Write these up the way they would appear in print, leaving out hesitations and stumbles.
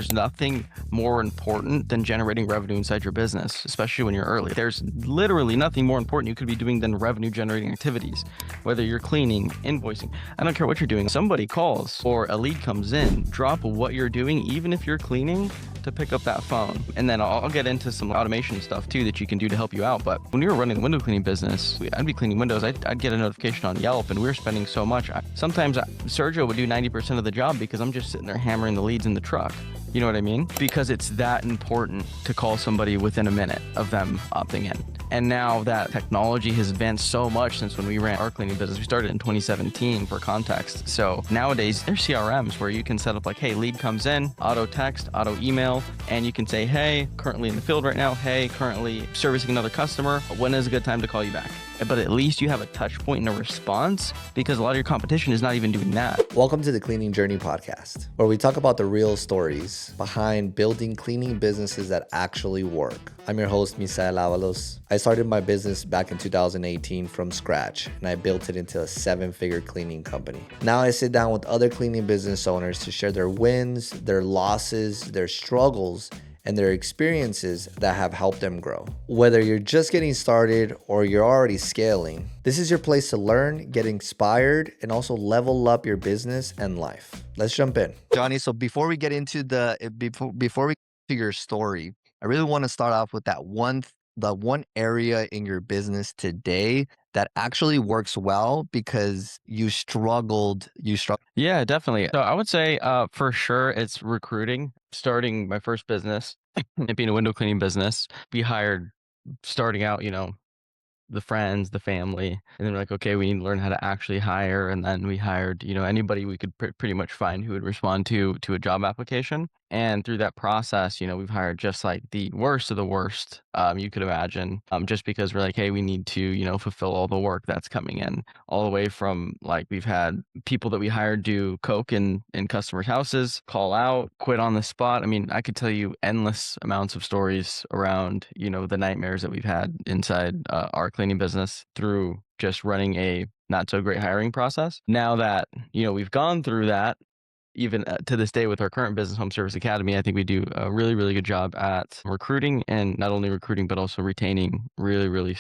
There's nothing more important than generating revenue inside your business, especially when you're early. There's literally nothing more important you could be doing than revenue generating activities, whether you're cleaning, invoicing. I don't care what you're doing. Somebody calls or a lead comes in, drop what you're doing, even if you're cleaning, to pick up that phone. And then I'll get into some automation stuff too that you can do to help you out. But when we were running the window cleaning business, I'd be cleaning windows. I'd get a notification on Yelp, and we were spending so much. Sometimes Sergio would do 90% of the job because I'm just sitting there hammering the leads in the truck. You know what I mean? Because it's that important to call somebody within a minute of them opting in. And now that technology has advanced so much since when we ran our cleaning business, we started in 2017 for context. So nowadays there's CRMs where you can set up like, hey, lead comes in, auto text, auto email, and you can say, hey, currently in the field right now. Hey, currently servicing another customer. When is a good time to call you back? But at least you have a touch point and a response, because a lot of your competition is not even doing that. Welcome to the Cleaning Journey podcast, where we talk about the real stories behind building cleaning businesses that actually work. I'm your host, Misael. I started my business back in 2018 from scratch, and I built it into a 7-figure cleaning company. Now I sit down with other cleaning business owners to share their wins, their losses, their struggles, and their experiences that have helped them grow. Whether you're just getting started or you're already scaling, this is your place to learn, get inspired, and also level up your business and life. Let's jump in. Johnny, so before we get into before we get to your story, I really want to start off with the one area in your business today that actually works well because you struggled. Yeah, definitely. So I would say for sure it's recruiting. Starting my first business, it being a window cleaning business, we hired starting out, the friends, the family, and then we're like, okay, we need to learn how to actually hire. And then we hired, anybody we could pretty much find who would respond to a job application. And through that process, we've hired just like the worst of the worst you could imagine, just because we're like, hey, we need to, fulfill all the work that's coming in, all the way from like we've had people that we hired do coke in customers' houses, call out, quit on the spot. I mean, I could tell you endless amounts of stories around, the nightmares that we've had inside our cleaning business through just running a not so great hiring process. Now that, we've gone through that, even to this day with our current business home service academy, I think we do a really, really good job at recruiting, and not only recruiting, but also retaining really, really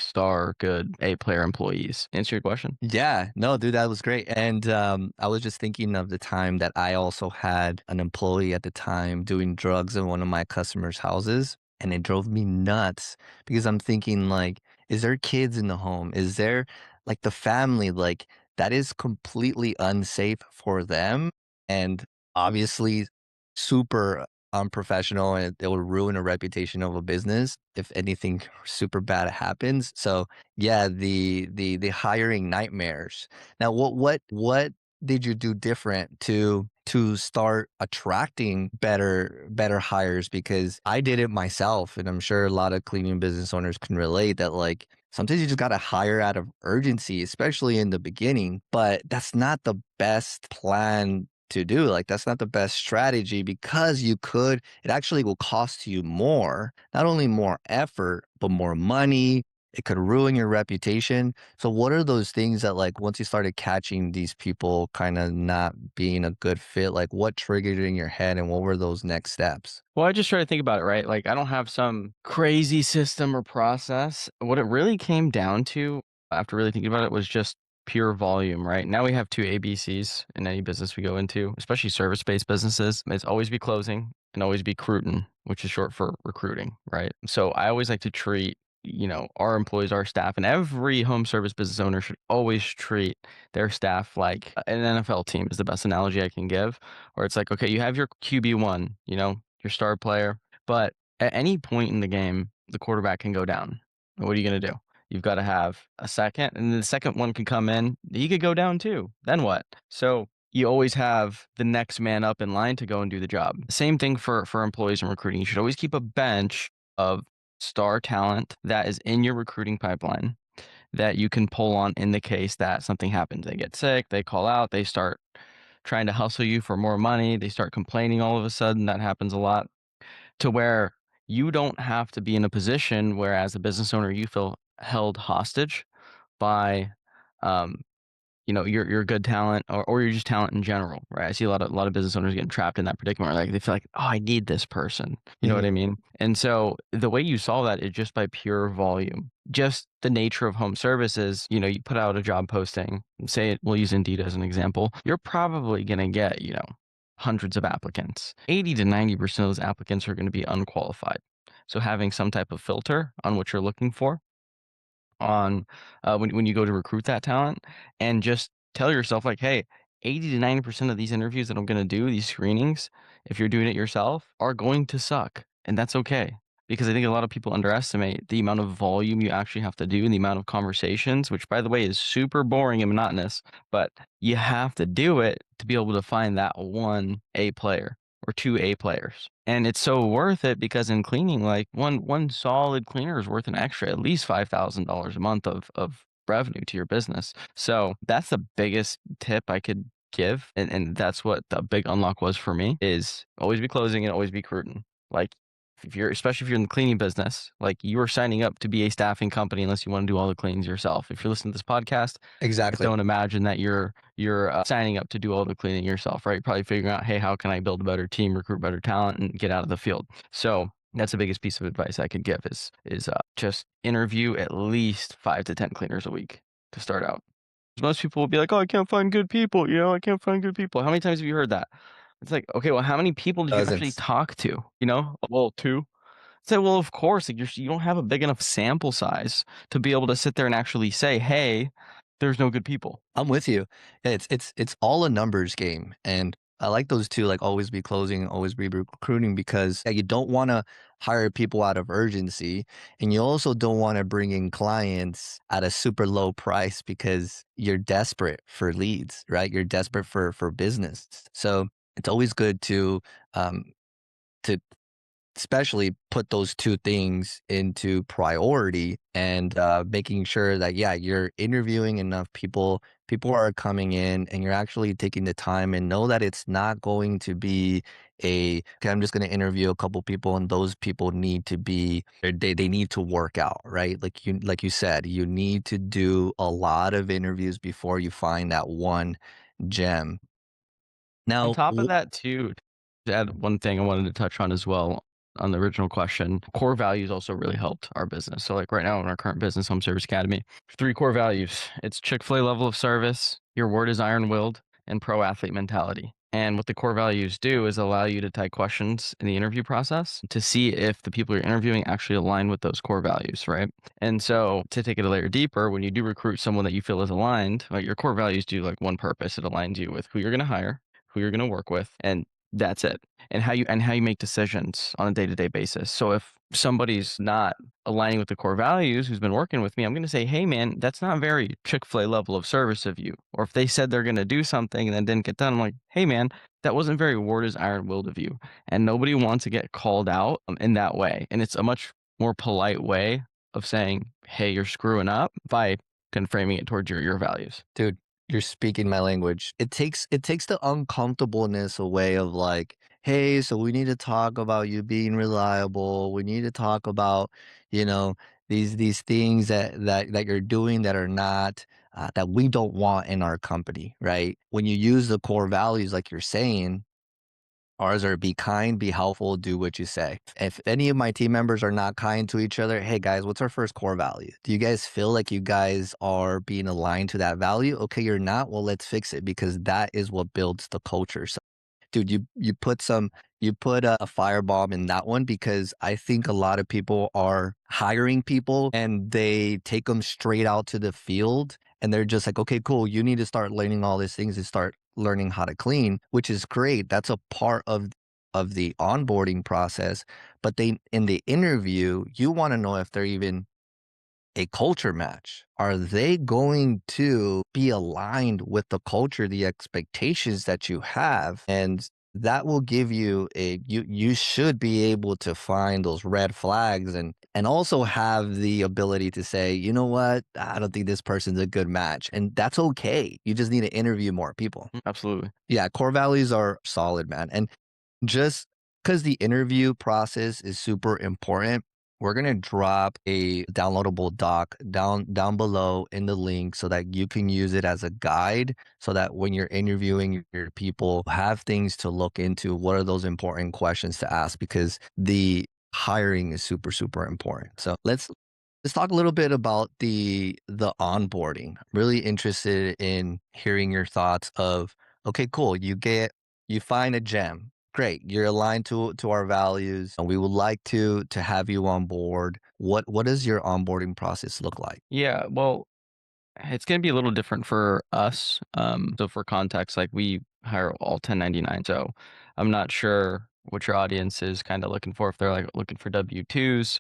good A-player employees. Answer your question? Yeah, no, dude, that was great. And I was just thinking of the time that I also had an employee at the time doing drugs in one of my customers' houses, and it drove me nuts because I'm thinking like, is there kids in the home? Is there like the family like that is completely unsafe for them and obviously super unprofessional, and it will ruin a reputation of a business if anything super bad happens. So yeah, the hiring nightmares. Now, what did you do different to start attracting better hires? Because I did it myself, and I'm sure a lot of cleaning business owners can relate that like sometimes you just got to hire out of urgency, especially in the beginning, but that's not the best plan to do. Like that's not the best strategy because it actually will cost you more, not only more effort, but more money. It could ruin your reputation. So what are those things that like once you started catching these people kind of not being a good fit, like what triggered it in your head and what were those next steps? Well, I just try to think about it, right? Like, I don't have some crazy system or process. What it really came down to, after really thinking about it, was just pure volume, right? Now we have two ABCs in any business we go into, especially service-based businesses. It's always be closing and always be recruiting, which is short for recruiting, right? So I always like to treat, our employees, our staff, and every home service business owner should always treat their staff like an NFL team is the best analogy I can give, where it's like, okay, you have your QB1, your star player, but at any point in the game, the quarterback can go down. What are you going to do? You've got to have a second, and the second one can come in. He could go down too. Then what? So you always have the next man up in line to go and do the job. Same thing for employees and recruiting. You should always keep a bench of star talent that is in your recruiting pipeline that you can pull on in the case that something happens. They get sick, they call out, they start trying to hustle you for more money, they start complaining all of a sudden. That happens a lot, to where you don't have to be in a position where as a business owner you feel held hostage by um, you're good talent, or you're just talent in general, right? I see a lot of business owners getting trapped in that predicament where like they feel like, oh, I need this person. You know what I Mhm. mean? And so the way you solve that is just by pure volume. Just the nature of home services, you put out a job posting, say we'll use Indeed as an example. You're probably gonna get, hundreds of applicants. 80 to 90% of those applicants are going to be unqualified. So having some type of filter on what you're looking for on when you go to recruit that talent, and just tell yourself like, hey, 80 to 90% of these interviews that I'm going to do, these screenings, if you're doing it yourself, are going to suck, and that's okay. Because I think a lot of people underestimate the amount of volume you actually have to do and the amount of conversations, which by the way is super boring and monotonous, but you have to do it to be able to find that one A player or two A players. And it's so worth it because in cleaning, like one solid cleaner is worth an extra at least $5,000 a month of revenue to your business. So that's the biggest tip I could give. And that's what the big unlock was for me, is always be closing and always be recruiting. Like especially if you're in the cleaning business, like you are signing up to be a staffing company unless you want to do all the cleanings yourself. If you're listening to this podcast, just Exactly. don't imagine that you're signing up to do all the cleaning yourself, right? You're probably figuring out, hey, how can I build a better team, recruit better talent, and get out of the field. So that's the biggest piece of advice I could give is just interview at least 5 to 10 cleaners a week to start out. Most people will be like, oh, I can't find good people. I can't find good people. How many times have you heard that? It's like, okay, well, how many people did you actually Dozens. talk to? Well, two. Say, well, of course, like you don't have a big enough sample size to be able to sit there and actually say, hey, there's no good people. I'm with you. It's all a numbers game, and I like those two, like always be closing, always be recruiting, because yeah, you don't want to hire people out of urgency, and you also don't want to bring in clients at a super low price because you're desperate for leads, right? You're desperate for business. So it's always good um, to especially put those two things into priority, and making sure that yeah, you're interviewing enough people are coming in, and you're actually taking the time, and know that it's not going to be okay, I'm just going to interview a couple people, and those people need to be they need to work out, right? Like you said, you need to do a lot of interviews before you find that one gem. On Now top of that, too, to add one thing I wanted to touch on as well on the original question, core values also really helped our business. So, like right now in our current business, Home Service Academy, three core values: it's Chick-fil-A level of service, your word is iron willed, and pro athlete mentality. And what the core values do is allow you to type questions in the interview process to see if the people you're interviewing actually align with those core values, right? And so to take it a layer deeper, when you do recruit someone that you feel is aligned, like your core values do like one purpose. It aligns you with who you're going to hire, who you're going to work with, and that's it. And how you make decisions on a day-to-day basis. So if somebody's not aligning with the core values who's been working with me, I'm going to say, hey man, that's not very Chick-fil-A level of service of you. Or if they said they're going to do something and then didn't get done, I'm like, hey man, that wasn't very word is iron willed of you. And nobody wants to get called out in that way. And it's a much more polite way of saying, hey, you're screwing up, by framing it towards your values. dude, you're speaking my language. It takes the uncomfortableness away of like, hey, so we need to talk about you being reliable. We need to talk about, you know, these things that you're doing that are not that we don't want in our company, right? When you use the core values like you're saying, ours are be kind, be helpful, do what you say. If any of my team members are not kind to each other, hey guys, what's our first core value? Do you guys feel like you guys are being aligned to that value? Okay, you're not. Well, let's fix it, because that is what builds the culture. So dude, you put a firebomb in that one, because I think a lot of people are hiring people and they take them straight out to the field, and they're just like, okay, cool, you need to start learning all these things and start learning how to clean, which is great. That's a part of the onboarding process. But they in the interview, you want to know if they're even a culture match. Are they going to be aligned with the culture, the expectations that you have? And that will give you you should be able to find those red flags, and also have the ability to say, you know what, I don't think this person's a good match. And that's okay. You just need to interview more people. Absolutely. Yeah, core values are solid, man. And just because the interview process is super important, we're gonna drop a downloadable doc down below in the link so that you can use it as a guide so that when you're interviewing your people, have things to look into. What are those important questions to ask? Because the hiring is super, super important. So let's talk a little bit about the onboarding. Really interested in hearing your thoughts of, okay, cool, you find a gem. Great, you're aligned to our values, and we would like to have you on board. What does your onboarding process look like? Yeah, well, it's gonna be a little different for us. So for context, like we hire all 1099. So I'm not sure what your audience is kind of looking for. If they're like looking for W-2s,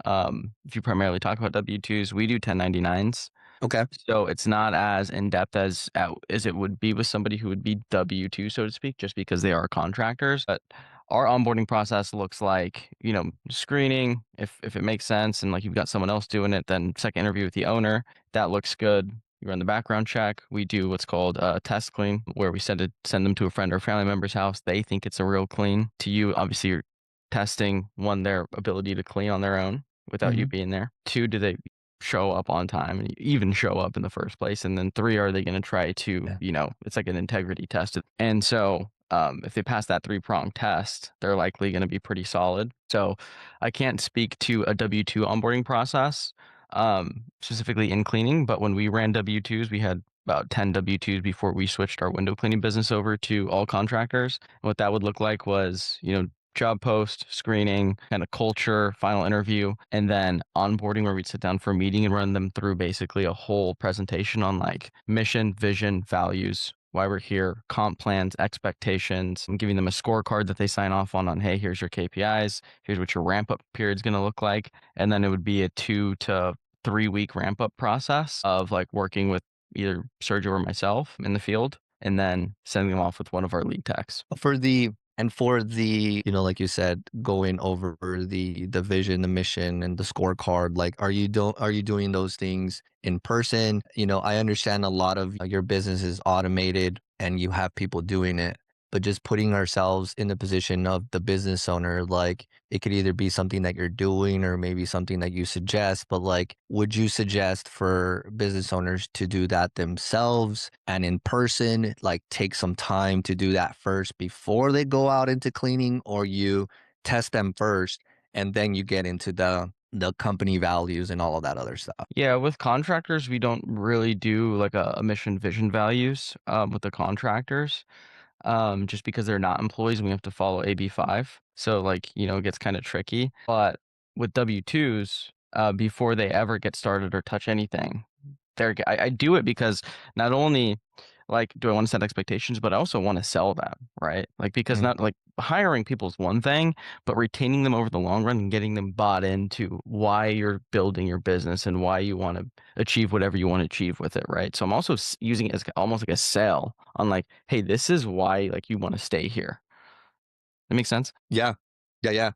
if you primarily talk about W-2s, we do 1099s. Okay. So it's not as in depth as it would be with somebody who would be W-2, so to speak, just because they are contractors. But our onboarding process looks like, screening, if it makes sense, and like you've got someone else doing it, then second interview with the owner, that looks good. You run the background check. We do what's called a test clean, where we send them to a friend or family member's house. They think it's a real clean. To you, obviously, you're testing one, their ability to clean on their own without you Hmm. being there. Two, do they show up on time and even show up in the first place? And then three, are they going to try to, Yeah. it's like an integrity test. And so if they pass that three-prong test, they're likely going to be pretty solid. So I can't speak to a W-2 onboarding process specifically in cleaning, but when we ran W-2s, we had about 10 W-2s before we switched our window cleaning business over to all contractors. And what that would look like was, job post, screening, kind of culture, final interview, and then onboarding, where we'd sit down for a meeting and run them through basically a whole presentation on like mission, vision, values, why we're here, comp plans, expectations, and giving them a scorecard that they sign off on, hey, here's your KPIs, here's what your ramp up period is going to look like. And then it would be a 2 to 3 week ramp up process of like working with either Sergio or myself in the field, and then sending them off with one of our lead techs. For the like you said, going over the vision, the mission, and the scorecard, like, are you doing those things in person? I understand a lot of your business is automated and you have people doing it, but just putting ourselves in the position of the business owner, like, it could either be something that you're doing or maybe something that you suggest, but like, would you suggest for business owners to do that themselves and in person, like take some time to do that first before they go out into cleaning, or you test them first and then you get into the company values and all of that other stuff? Yeah, with contractors, we don't really do like a mission vision values with the contractors, just because they're not employees and we have to follow AB5. So like, it gets kind of tricky. But with W-2s, before they ever get started or touch anything, I do it because not only like do I want to set expectations, but I also want to sell them, right? Like, because Mhm. not like hiring people is one thing, but retaining them over the long run and getting them bought into why you're building your business and why you want to achieve whatever you want to achieve with it, right? So I'm also using it as almost like a sell on like, hey, this is why like you want to stay here. That makes sense? Yeah. Yeah, yeah.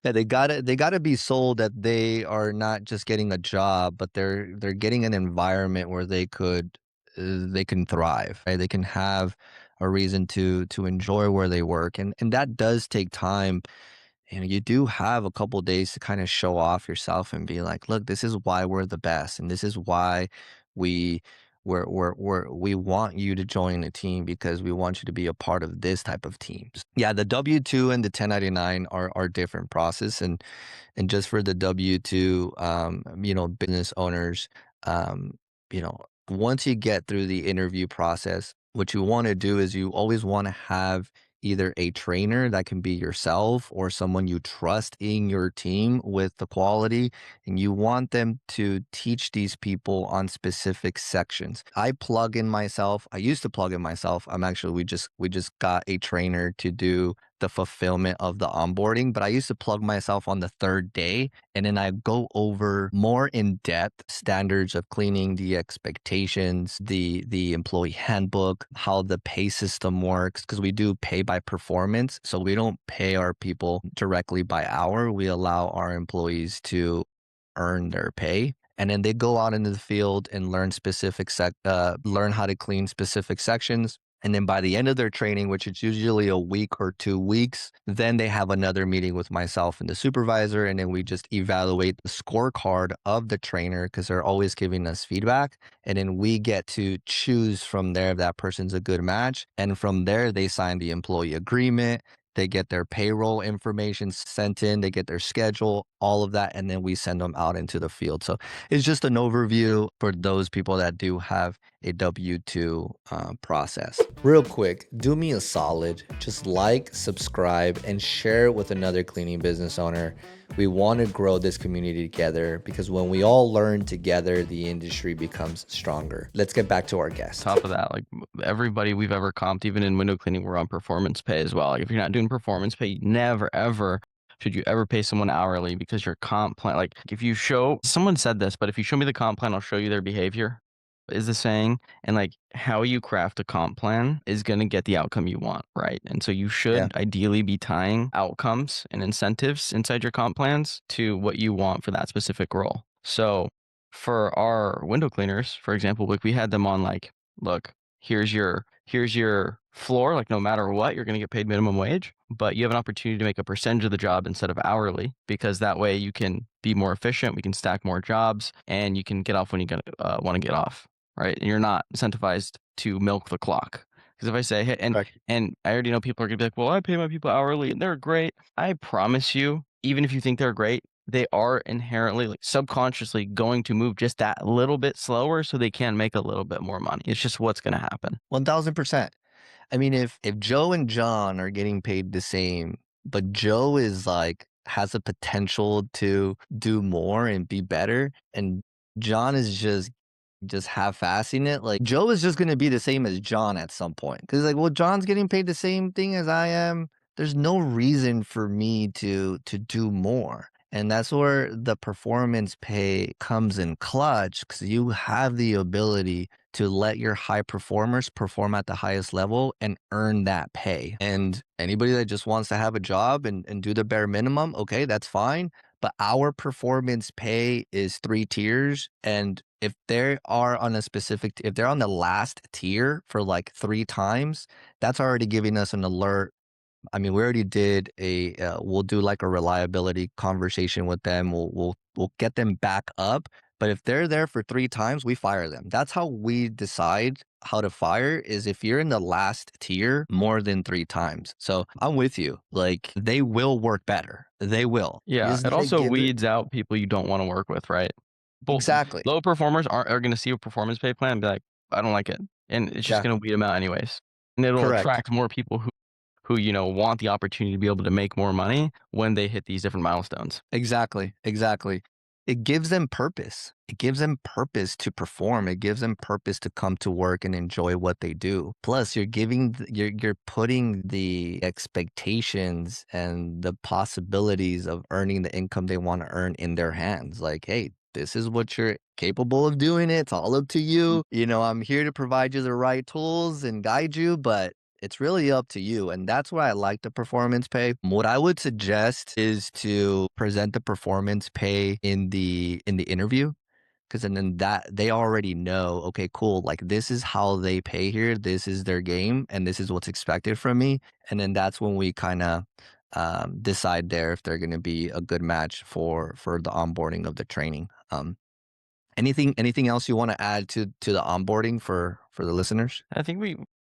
Yeah, they gotta be sold that they are not just getting a job, but they're getting an environment where they can thrive, right? They can have a reason to enjoy where they work, and that does take time. You do have a couple days to kind of show off yourself and be like, look, this is why we're the best, and this is why we we want you to join the team because we want you to be a part of this type of teams. Yeah, the W-2 and the 1099 are different process, and just for the W-2, business owners, um, once you get through the interview process, what you want to do is you always want to have either a trainer that can be yourself or someone you trust in your team with the quality, and you want them to teach these people on specific sections. I used to plug in myself. We just got a trainer to do the fulfillment of the onboarding, but I used to plug myself on the third day, and then I go over more in depth standards of cleaning, the expectations, the employee handbook, how the pay system works, because we do pay by performance. So we don't pay our people directly by hour. We allow our employees to earn their pay. And then they go out into the field and learn learn how to clean specific sections. And then by the end of their training, which is usually a week or 2 weeks, then they have another meeting with myself and the supervisor. And then we just evaluate the scorecard of the trainer because they're always giving us feedback. And then we get to choose from there if that person's a good match. And from there, they sign the employee agreement. They get their payroll information sent in, they get their schedule, all of that, and then we send them out into the field. So it's just an overview for those people that do have a W 2 process. Real quick, do me a solid. Just like, subscribe, and share it with another cleaning business owner. We want to grow this community together because when we all learn together, the industry becomes stronger. Let's get back to our guest. Top of that, like everybody we've ever comped, even in window cleaning, we're on performance pay as well. Like if you're not doing performance pay, never ever should you ever pay someone hourly because your comp plan, like if you show, someone said this, but if you show me the comp plan, I'll show you their behavior, is the saying. And like how you craft a comp plan is going to get the outcome you want, right? And so you Yeah. should ideally be tying outcomes and incentives inside your comp plans to what you want for that specific role. So for our window cleaners, for example, like we had them on like, look, here's your floor, like no matter what, you're going to get paid minimum wage, but you have an opportunity to make a percentage of the job instead of hourly because that way you can be more efficient, we can stack more jobs, and you can get off when you want to get off, right? And you're not incentivized to milk the clock. Because if I say, hey, Correct. and I already know people are gonna be like, well, I pay my people hourly and they're great. I promise you, even if you think they're great, they are inherently, like, subconsciously going to move just that little bit slower so they can make a little bit more money. It's just what's going to happen. 1000%. I mean, if Joe and John are getting paid the same, but Joe is like has a potential to do more and be better, and John is just half-assing it, like Joe is just gonna be the same as John at some point. Because like, well, John's getting paid the same thing as I am. There's no reason for me to do more. And that's where the performance pay comes in clutch because you have the ability to let your high performers perform at the highest level and earn that pay. And anybody that just wants to have a job and do the bare minimum, okay, that's fine. But our performance pay is 3 tiers. And if they are on a specific, if they're on the last tier for like 3 times, that's already giving us an alert. I mean, we already did we'll do like a reliability conversation with them. We'll get them back up. But if they're there for 3 times, we fire them. That's how we decide how to fire is if you're in the last tier more than 3 times. So I'm with you. Like they will work better. They will. You Yeah. just It gotta also give it weeds out people you don't want to work with, right? exactly. Low performers are going to see a performance pay plan and be like, I don't like it. And it's just Yeah, going to weed them out anyways. And it'll correct. attract more people who, want the opportunity to be able to make more money when they hit these different milestones. Exactly, exactly. It gives them purpose. It gives them purpose to perform. It gives them purpose to come to work and enjoy what they do. Plus, you're putting the expectations and the possibilities of earning the income they want to earn in their hands. Like, hey, this is what you're capable of doing. It's all up to you. I'm here to provide you the right tools and guide you, but it's really up to you. And that's why I like the performance pay. What I would suggest is to present the performance pay in the interview. Cause then that they already know, okay, cool. Like this is how they pay here. This is their game and this is what's expected from me. And then that's when we kind of decide there if they're going to be a good match for the onboarding of the training. Anything else you want to add to the onboarding for the listeners? I think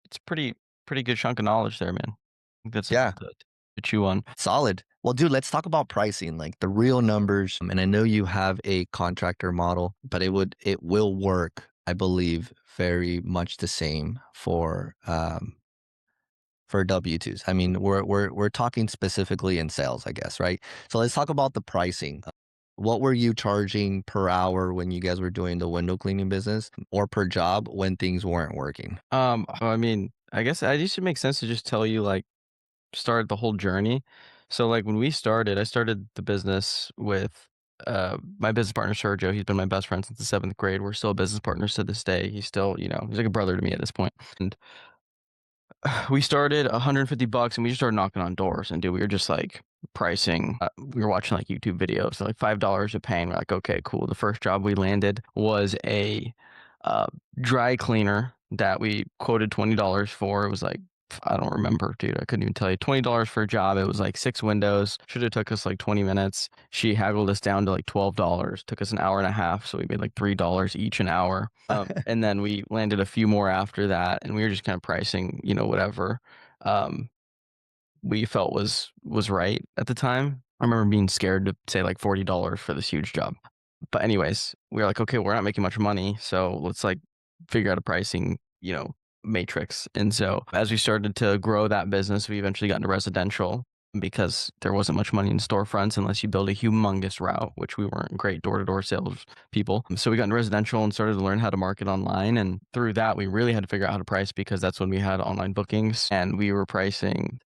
it's pretty good chunk of knowledge there, man. I think that's Yeah. enough to chew on. Solid. Well, dude, let's talk about pricing, like the real numbers. And I know you have a contractor model, but it will work, I believe, very much the same for W-2s. I mean, we're talking specifically in sales, I guess, right? So let's talk about the pricing. What were you charging per hour when you guys were doing the window cleaning business or per job when things weren't working? I mean, I guess it used to make sense to just tell you like start the whole journey. So like when we started, I started the business with my business partner Sergio. He's been my best friend since the 7th grade. We're still business partners to this day. He's still, he's like a brother to me at this point. And we started $150 and we just started knocking on doors and dude, we were just like pricing. We were watching like YouTube videos, so like $5 a pane. We're like, okay, cool. The first job we landed was a uh, dry cleaner that we quoted $20 for. It was like, I don't remember, dude. I couldn't even tell you. $20 for a job. It was like 6 windows. Should have took us like 20 minutes. She haggled us down to like $12. Took us an hour and a half, so we made like $3 each an hour. And then we landed a few more after that, and we were just kind of pricing, whatever um, we felt was right at the time. I remember being scared to say like $40 for this huge job. But anyways, we were like, okay, we're not making much money, so let's like figure out a pricing, matrix. And so as we started to grow that business, we eventually got into residential because there wasn't much money in storefronts unless you build a humongous route, which we weren't great door-to-door sales people. So we got into residential and started to learn how to market online. And through that, we really had to figure out how to price because that's when we had online bookings and we were pricing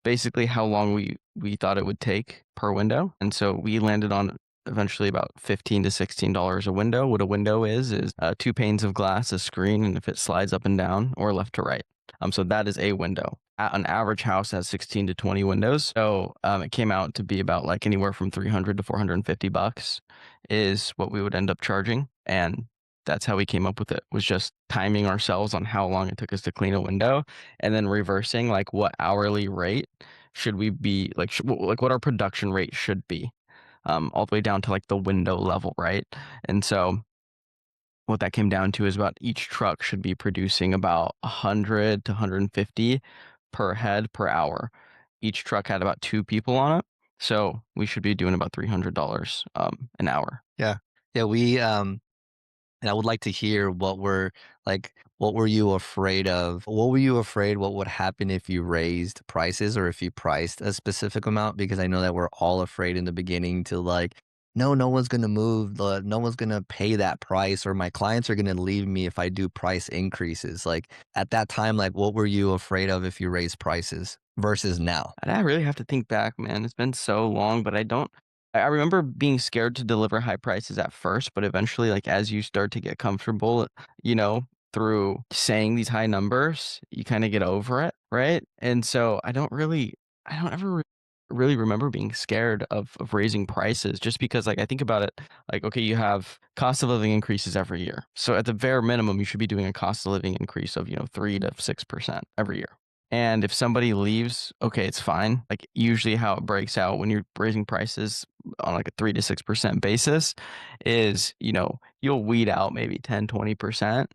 basically how long we thought it would take per window. And so we landed on eventually about $15 to $16 a window. What a window is two panes of glass, a screen, and if it slides up and down or left to right. So that is a window. An average house has 16 to 20 windows. So it came out to be about like anywhere from 300 to $450 is what we would end up charging. And that's how we came up with it, was just timing ourselves on how long it took us to clean a window and then reversing like what hourly rate should we be like, like what our production rate should be, all the way down to like the window level, right? And so what that came down to is about each truck should be producing about 100 to 150 per head per hour. Each truck had about two people on it, so we should be doing about $300 an hour. Yeah. Yeah, and I would like to hear what were you afraid of? What were you afraid what would happen if you raised prices or if you priced a specific amount? Because I know that we're all afraid in the beginning to like, no, no one's gonna move, no one's gonna pay that price, or my clients are gonna leave me if I do price increases. Like at that time, like what were you afraid of if you raised prices versus now? And I really have to think back, man. It's been so long, but I don't. I remember being scared to deliver high prices at first, but eventually, like as you start to get comfortable, you know, through saying these high numbers, you kind of get over it, right? And so I don't ever really remember being scared of raising prices, just because, like, I think about it, like, okay, you have cost of living increases every year, so at the bare minimum, you should be doing a cost of living increase of 3 to 6% every year. And if somebody leaves, okay, it's fine. Like usually how it breaks out when you're raising prices on like a 3 to 6% basis is, you'll weed out maybe 10, 20%,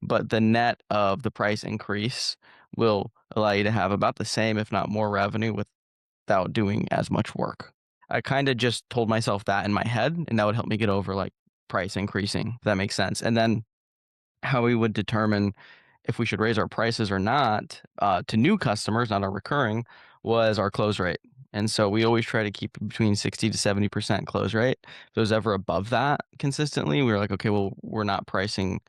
but the net of the price increase will allow you to have about the same, if not more revenue without doing as much work. I kind of just told myself that in my head, and that would help me get over like price increasing, if that makes sense. And then how we would determine if we should raise our prices or not, to new customers, not our recurring, was our close rate. And so we always try to keep between 60 to 70% close rate. If it was ever above that consistently, we were like, okay, well, we're not pricing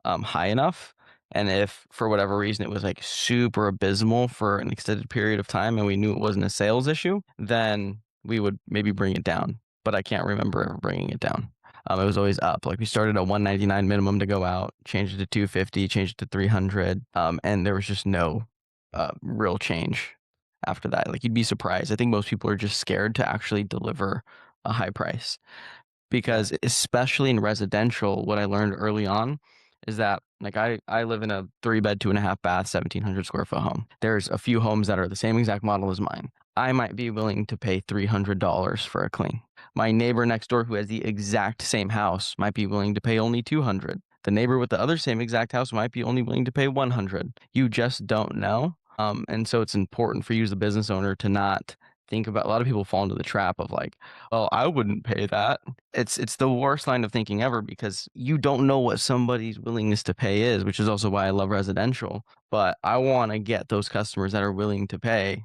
high enough. And if for whatever reason it was like super abysmal for an extended period of time and we knew it wasn't a sales issue, then we would maybe bring it down. But I can't remember ever bringing it down. It was always up. Like we started at 199 minimum to go out, changed it to 250, changed it to 300, and there was just no real change after that. Like you'd be surprised. I think most people are just scared to actually deliver a high price Yeah. because, especially in residential, what I learned early on is that like I live in a 3 bed, 2.5 bath, 1,700 square foot home. There's a few homes that are the same exact model as mine. I might be willing to pay $300 for a clean. My neighbor next door who has the exact same house might be willing to pay only 200. The neighbor with the other same exact house might be only willing to pay 100. You just don't know. And so it's important for you as a business owner to not think about, a lot of people fall into the trap of like, well, I wouldn't pay that. It's the worst line of thinking ever because you don't know what somebody's willingness to pay is, which is also why I love residential. But I want to get those customers that are willing to pay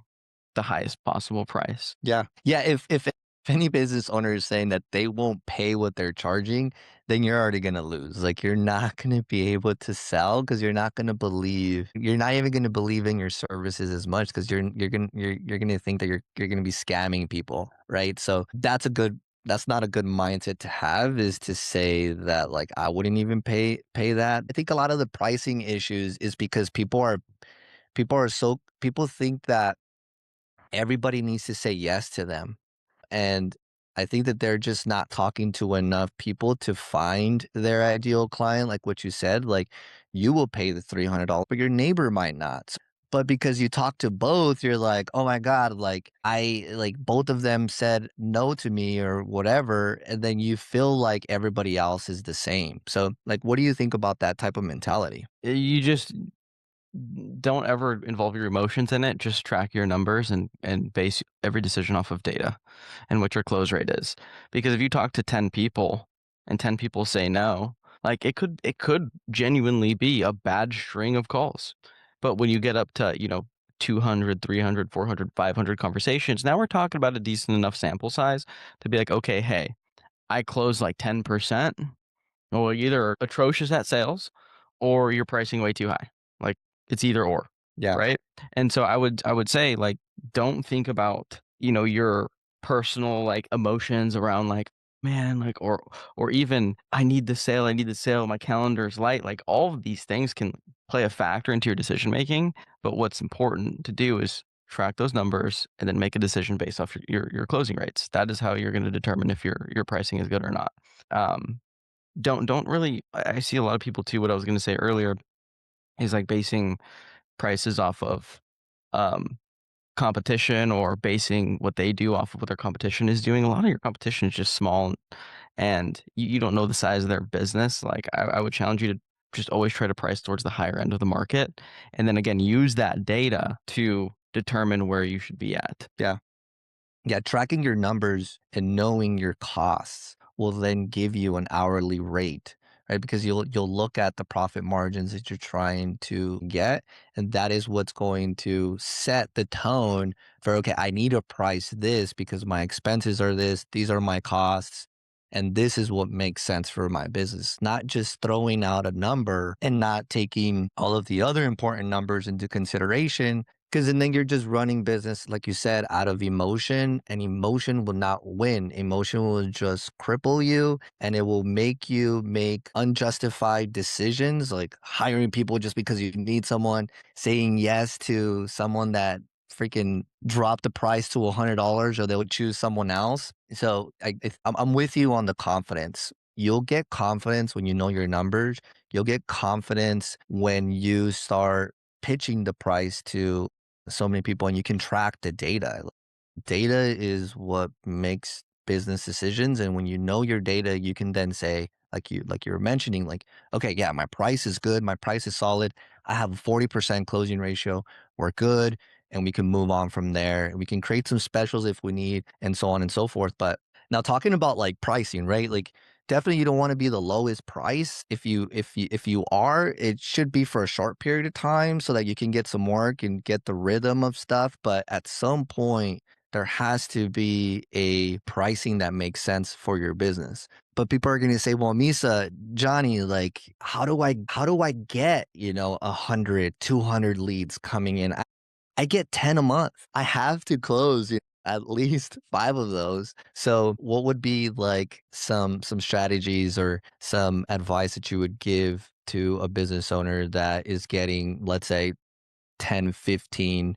the highest possible price. Yeah. Yeah, if any business owner is saying that they won't pay what they're charging, then you're already gonna lose. Like, you're not gonna be able to sell because you're not even gonna believe in your services as much because you're gonna think that you're gonna be scamming people, right? So that's not a good mindset to have, is to say that, like, I wouldn't even pay that. I think a lot of the pricing issues is because people think that everybody needs to say yes to them. And I think that they're just not talking to enough people to find their ideal client, like what you said. Like, you will pay the $300, but your neighbor might not. But because you talk to both, you're like, oh my God, like like both of them said no to me or whatever. And then you feel like everybody else is the same. So, like, what do you think about that type of mentality? You just don't ever involve your emotions in it. Just track your numbers and base every decision off of data and what your close rate is. Because if you talk to 10 people and 10 people say no, like it could genuinely be a bad string of calls. But when you get up to, 200, 300, 400, 500 conversations, now we're talking about a decent enough sample size to be like, okay, hey, I closed like 10%. Well, you're either atrocious at sales or you're pricing way too high. Like, it's either or, Yeah. right? And so I would say, like, don't think about, your personal, like, emotions around, like, man, like, or even I need the sale, my calendar's light. Like, all of these things can play a factor into your decision making, but what's important to do is track those numbers and then make a decision based off your closing rates. That is how you're gonna determine if your pricing is good or not. Um, don't really I see a lot of people too, what I was gonna say earlier is, like, basing prices off of, um, competition or basing what they do off of what their competition is doing. A lot of your competition is just small, and you don't know the size of their business. Like, I would challenge you to just always try to price towards the higher end of the market, and then again, use that data to determine where you should be at. Yeah. Yeah, tracking your numbers and knowing your costs will then give you an hourly rate, right? Because you'll look at the profit margins that you're trying to get, and that is what's going to set the tone for, okay, I need to price this because my expenses are this, these are my costs, and this is what makes sense for my business. Not just throwing out a number and not taking all of the other important numbers into consideration, because then you're just running business, like you said, out of emotion, and emotion will not win. Emotion will just cripple you, and it will make you make unjustified decisions, like hiring people just because you need someone, saying yes to someone that freaking drop the price to $100 or they'll choose someone else. So I'm with you on the confidence. You'll get confidence when you know your numbers. You'll get confidence when you start pitching the price to so many people and you can track the data. Data is what makes business decisions. And when you know your data, you can then say, like you were mentioning, like, okay, yeah, my price is good, my price is solid. I have a 40% closing ratio. We're good. And we can move on from there. We can create some specials if we need, and so on and so forth. But now talking about like pricing, right? Like definitely you don't want to be the lowest price. If you are, it should be for a short period of time so that you can get some work and get the rhythm of stuff. But at some point, there has to be a pricing that makes sense for your business. But people are going to say, well, Misa, Johnny, like, how do I get, 100, 200 leads coming in? I get 10 a month. I have to close at least 5 of those. So what would be like some strategies or some advice that you would give to a business owner that is getting, let's say, 10, 15,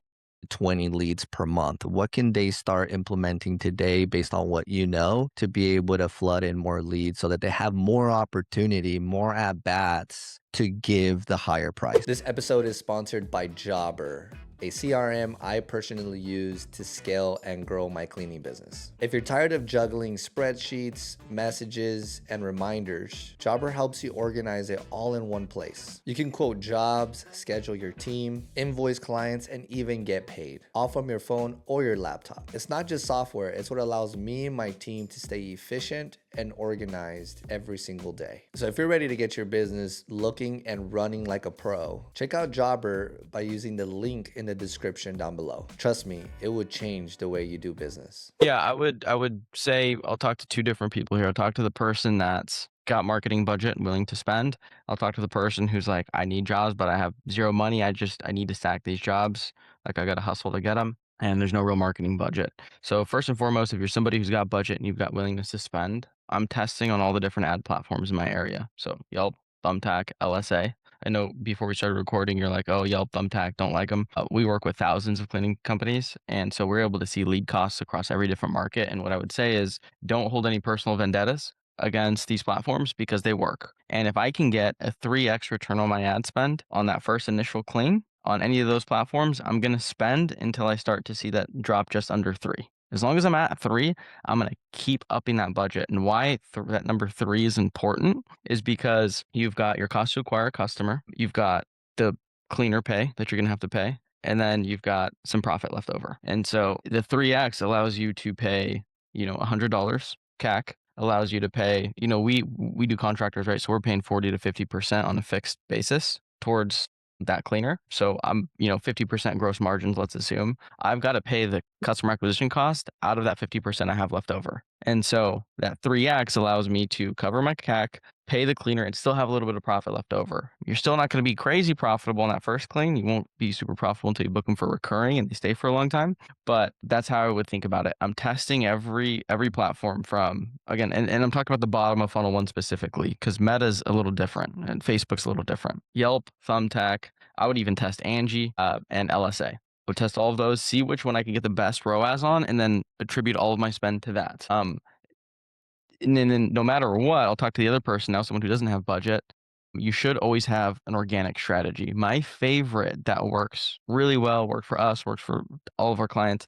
20 leads per month? What can they start implementing today based on what you know to be able to flood in more leads so that they have more opportunity, more at bats to give the higher price? This episode is sponsored by Jobber, a CRM I personally use to scale and grow my cleaning business. If you're tired of juggling spreadsheets, messages, and reminders, Jobber helps you organize it all in one place. You can quote jobs, schedule your team, invoice clients, and even get paid, all from your phone or your laptop. It's not just software, it's what allows me and my team to stay efficient and organized every single day. So if you're ready to get your business looking and running like a pro, check out Jobber by using the link in the description down below. Trust me, it would change the way you do business. Yeah, I would say I'll talk to two different people here. I'll talk to the person that's got marketing budget and willing to spend. I'll talk to the person who's like, I need jobs, but I have zero money. I need to stack these jobs. Like, I got to hustle to get them, and there's no real marketing budget. So first and foremost, if you're somebody who's got budget and you've got willingness to spend, I'm testing on all the different ad platforms in my area. So Yelp, Thumbtack, LSA. I know before we started recording, you're like, "Oh, Yelp, Thumbtack, don't like them." We work with thousands of cleaning companies, and so we're able to see lead costs across every different market. And what I would say is, don't hold any personal vendettas against these platforms because they work. And if I can get a 3x return on my ad spend on that first initial clean on any of those platforms, I'm going to spend until I start to see that drop just under 3. As long as I'm at 3, I'm going to keep upping that budget. And why that number 3 is important is because you've got your cost to acquire a customer, you've got the cleaner pay that you're going to have to pay, and then you've got some profit left over. And so the 3x allows you to pay, $100 CAC, allows you to pay, we do contractors, right? So we're paying 40 to 50% on a fixed basis towards that cleaner. So I'm, 50% gross margins, let's assume. I've got to pay the customer acquisition cost out of that 50% I have left over. And so that 3x allows me to cover my CAC, pay the cleaner, and still have a little bit of profit left over. You're still not going to be crazy profitable on that first clean. You won't be super profitable until you book them for recurring and they stay for a long time. But that's how I would think about it. I'm testing every platform from, again, and I'm talking about the bottom of funnel one specifically because Meta's a little different and Facebook's a little different. Yelp, Thumbtack, I would even test Angie and LSA. Would test all of those, see which one I can get the best ROAS on, and then attribute all of my spend to that. And then no matter what, I'll talk to the other person now, someone who doesn't have budget. You should always have an organic strategy. My favorite that works really well, worked for us, works for all of our clients,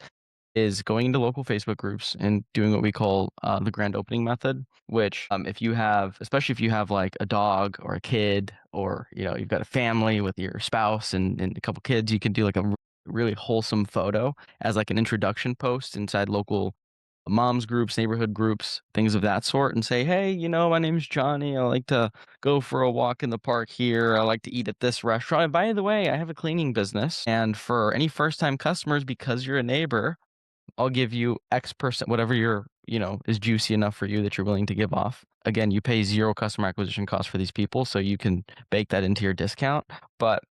is going into local Facebook groups and doing what we call the grand opening method. Which, if you have, especially if you have like a dog or a kid, or you've got a family with your spouse and a couple kids, you can do like a really wholesome photo as like an introduction post inside local moms groups, neighborhood groups, things of that sort, and say, "Hey, my name's Johnny. I like to go for a walk in the park here. I like to eat at this restaurant. And by the way, I have a cleaning business. And for any first time customers, because you're a neighbor, I'll give you X percent, whatever is juicy enough for you that you're willing to give off." Again, you pay zero customer acquisition cost for these people, so you can bake that into your discount. But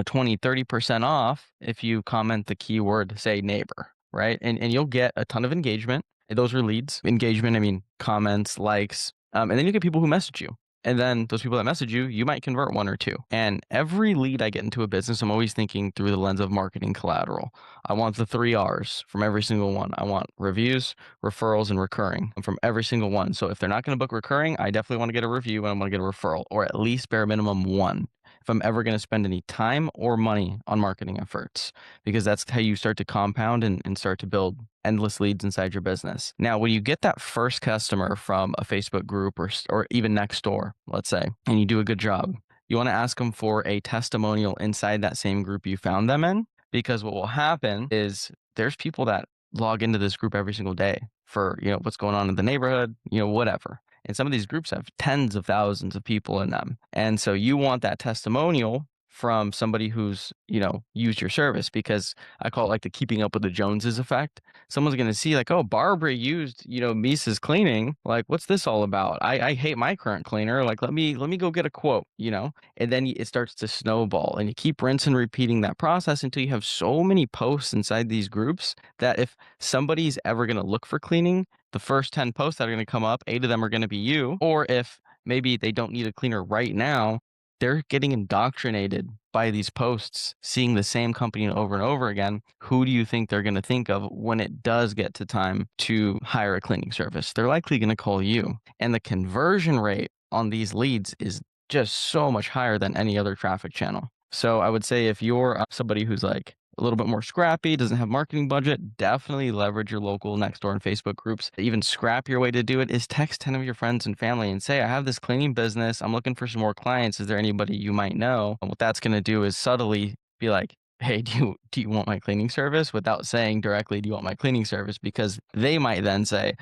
20, 30% off if you comment the keyword, say neighbor, right? And you'll get a ton of engagement. And those are leads. Engagement, I mean, comments, likes. And then you get people who message you. And then those people that message you, you might convert one or two. And every lead I get into a business, I'm always thinking through the lens of marketing collateral. I want the 3 R's from every single one. I want reviews, referrals, and recurring from every single one. So if they're not going to book recurring, I definitely want to get a review and I want to get a referral, or at least bare minimum one, if I'm ever going to spend any time or money on marketing efforts, because that's how you start to compound and start to build endless leads inside your business. Now, when you get that first customer from a Facebook group or even next door, let's say, and you do a good job, you want to ask them for a testimonial inside that same group you found them in, because what will happen is there's people that log into this group every single day for, what's going on in the neighborhood, whatever. And some of these groups have tens of thousands of people in them. And so you want that testimonial from somebody who's, used your service, because I call it like the keeping up with the Joneses effect. Someone's going to see like, "Oh, Barbara used, Misa's cleaning. Like, what's this all about? I hate my current cleaner. Like, let me go get a quote, and then it starts to snowball and you keep rinsing, repeating that process until you have so many posts inside these groups that if somebody's ever going to look for cleaning, the first 10 posts that are going to come up, 8 of them are going to be you. Or if maybe they don't need a cleaner right now, they're getting indoctrinated by these posts, seeing the same company over and over again. Who do you think they're going to think of when it does get to time to hire a cleaning service? They're likely going to call you. And the conversion rate on these leads is just so much higher than any other traffic channel. So I would say if you're somebody who's like a little bit more scrappy, doesn't have marketing budget, definitely leverage your local next door and Facebook groups. Even scrappier way to do it is text 10 of your friends and family and say, "I have this cleaning business. I'm looking for some more clients. Is there anybody you might know?" And what that's going to do is subtly be like, "Hey, do you want my cleaning service?" Without saying directly, "Do you want my cleaning service?" Because they might then say,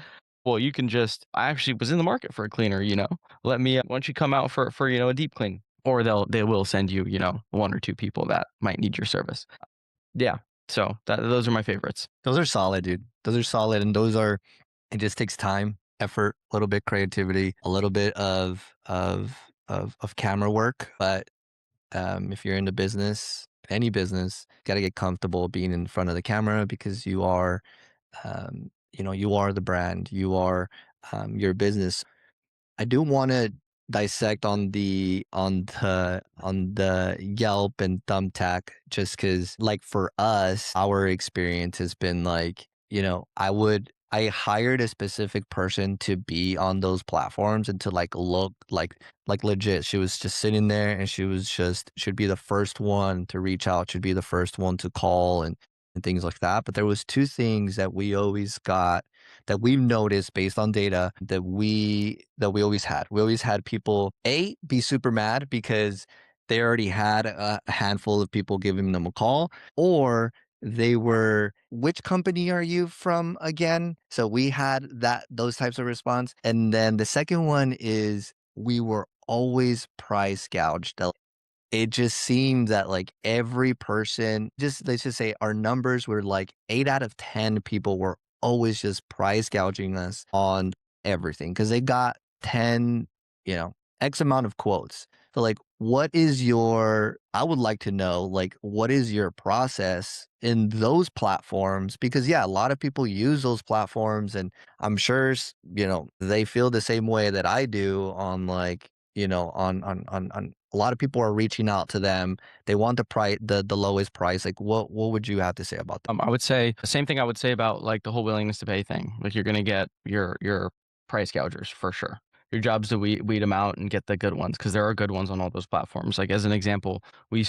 "Well, you can just, I actually was in the market for a cleaner, let me, why don't you come out for, a deep clean?" Or they will send you, one or two people that might need your service. Yeah. So those are my favorites. Those are solid, dude. Those are solid, and it just takes time, effort, a little bit creativity, a little bit of camera work. But if you're in the business, any business, got to get comfortable being in front of the camera because you are the brand, you are your business. I do want to dissect on the Yelp and Thumbtack, just because, like, for us, our experience has been like, I hired a specific person to be on those platforms and to like look like legit. She was just sitting there and should be the first one to reach out, should be the first one to call and things like that. But there was two things that we always got, that we've noticed based on data, that we always had. We always had people be super mad because they already had a handful of people giving them a call, or they were, which company are you from again? So we had those types of response. And then the second one is we were always price gouged. It just seemed that like every person, just let's just say our numbers were like 8 out of 10 people were always just price gouging us on everything because they got 10, X amount of quotes. So like I would like to know, like, what is your process in those platforms? Because yeah, a lot of people use those platforms, and I'm sure they feel the same way that I do on, like, on a lot of people are reaching out to them. They want the lowest price. Like, what would you have to say about that? I would say the same thing I would say about like the whole willingness to pay thing. Like you're gonna get your price gougers for sure. Your job's to weed them out and get the good ones because there are good ones on all those platforms. Like as an example, we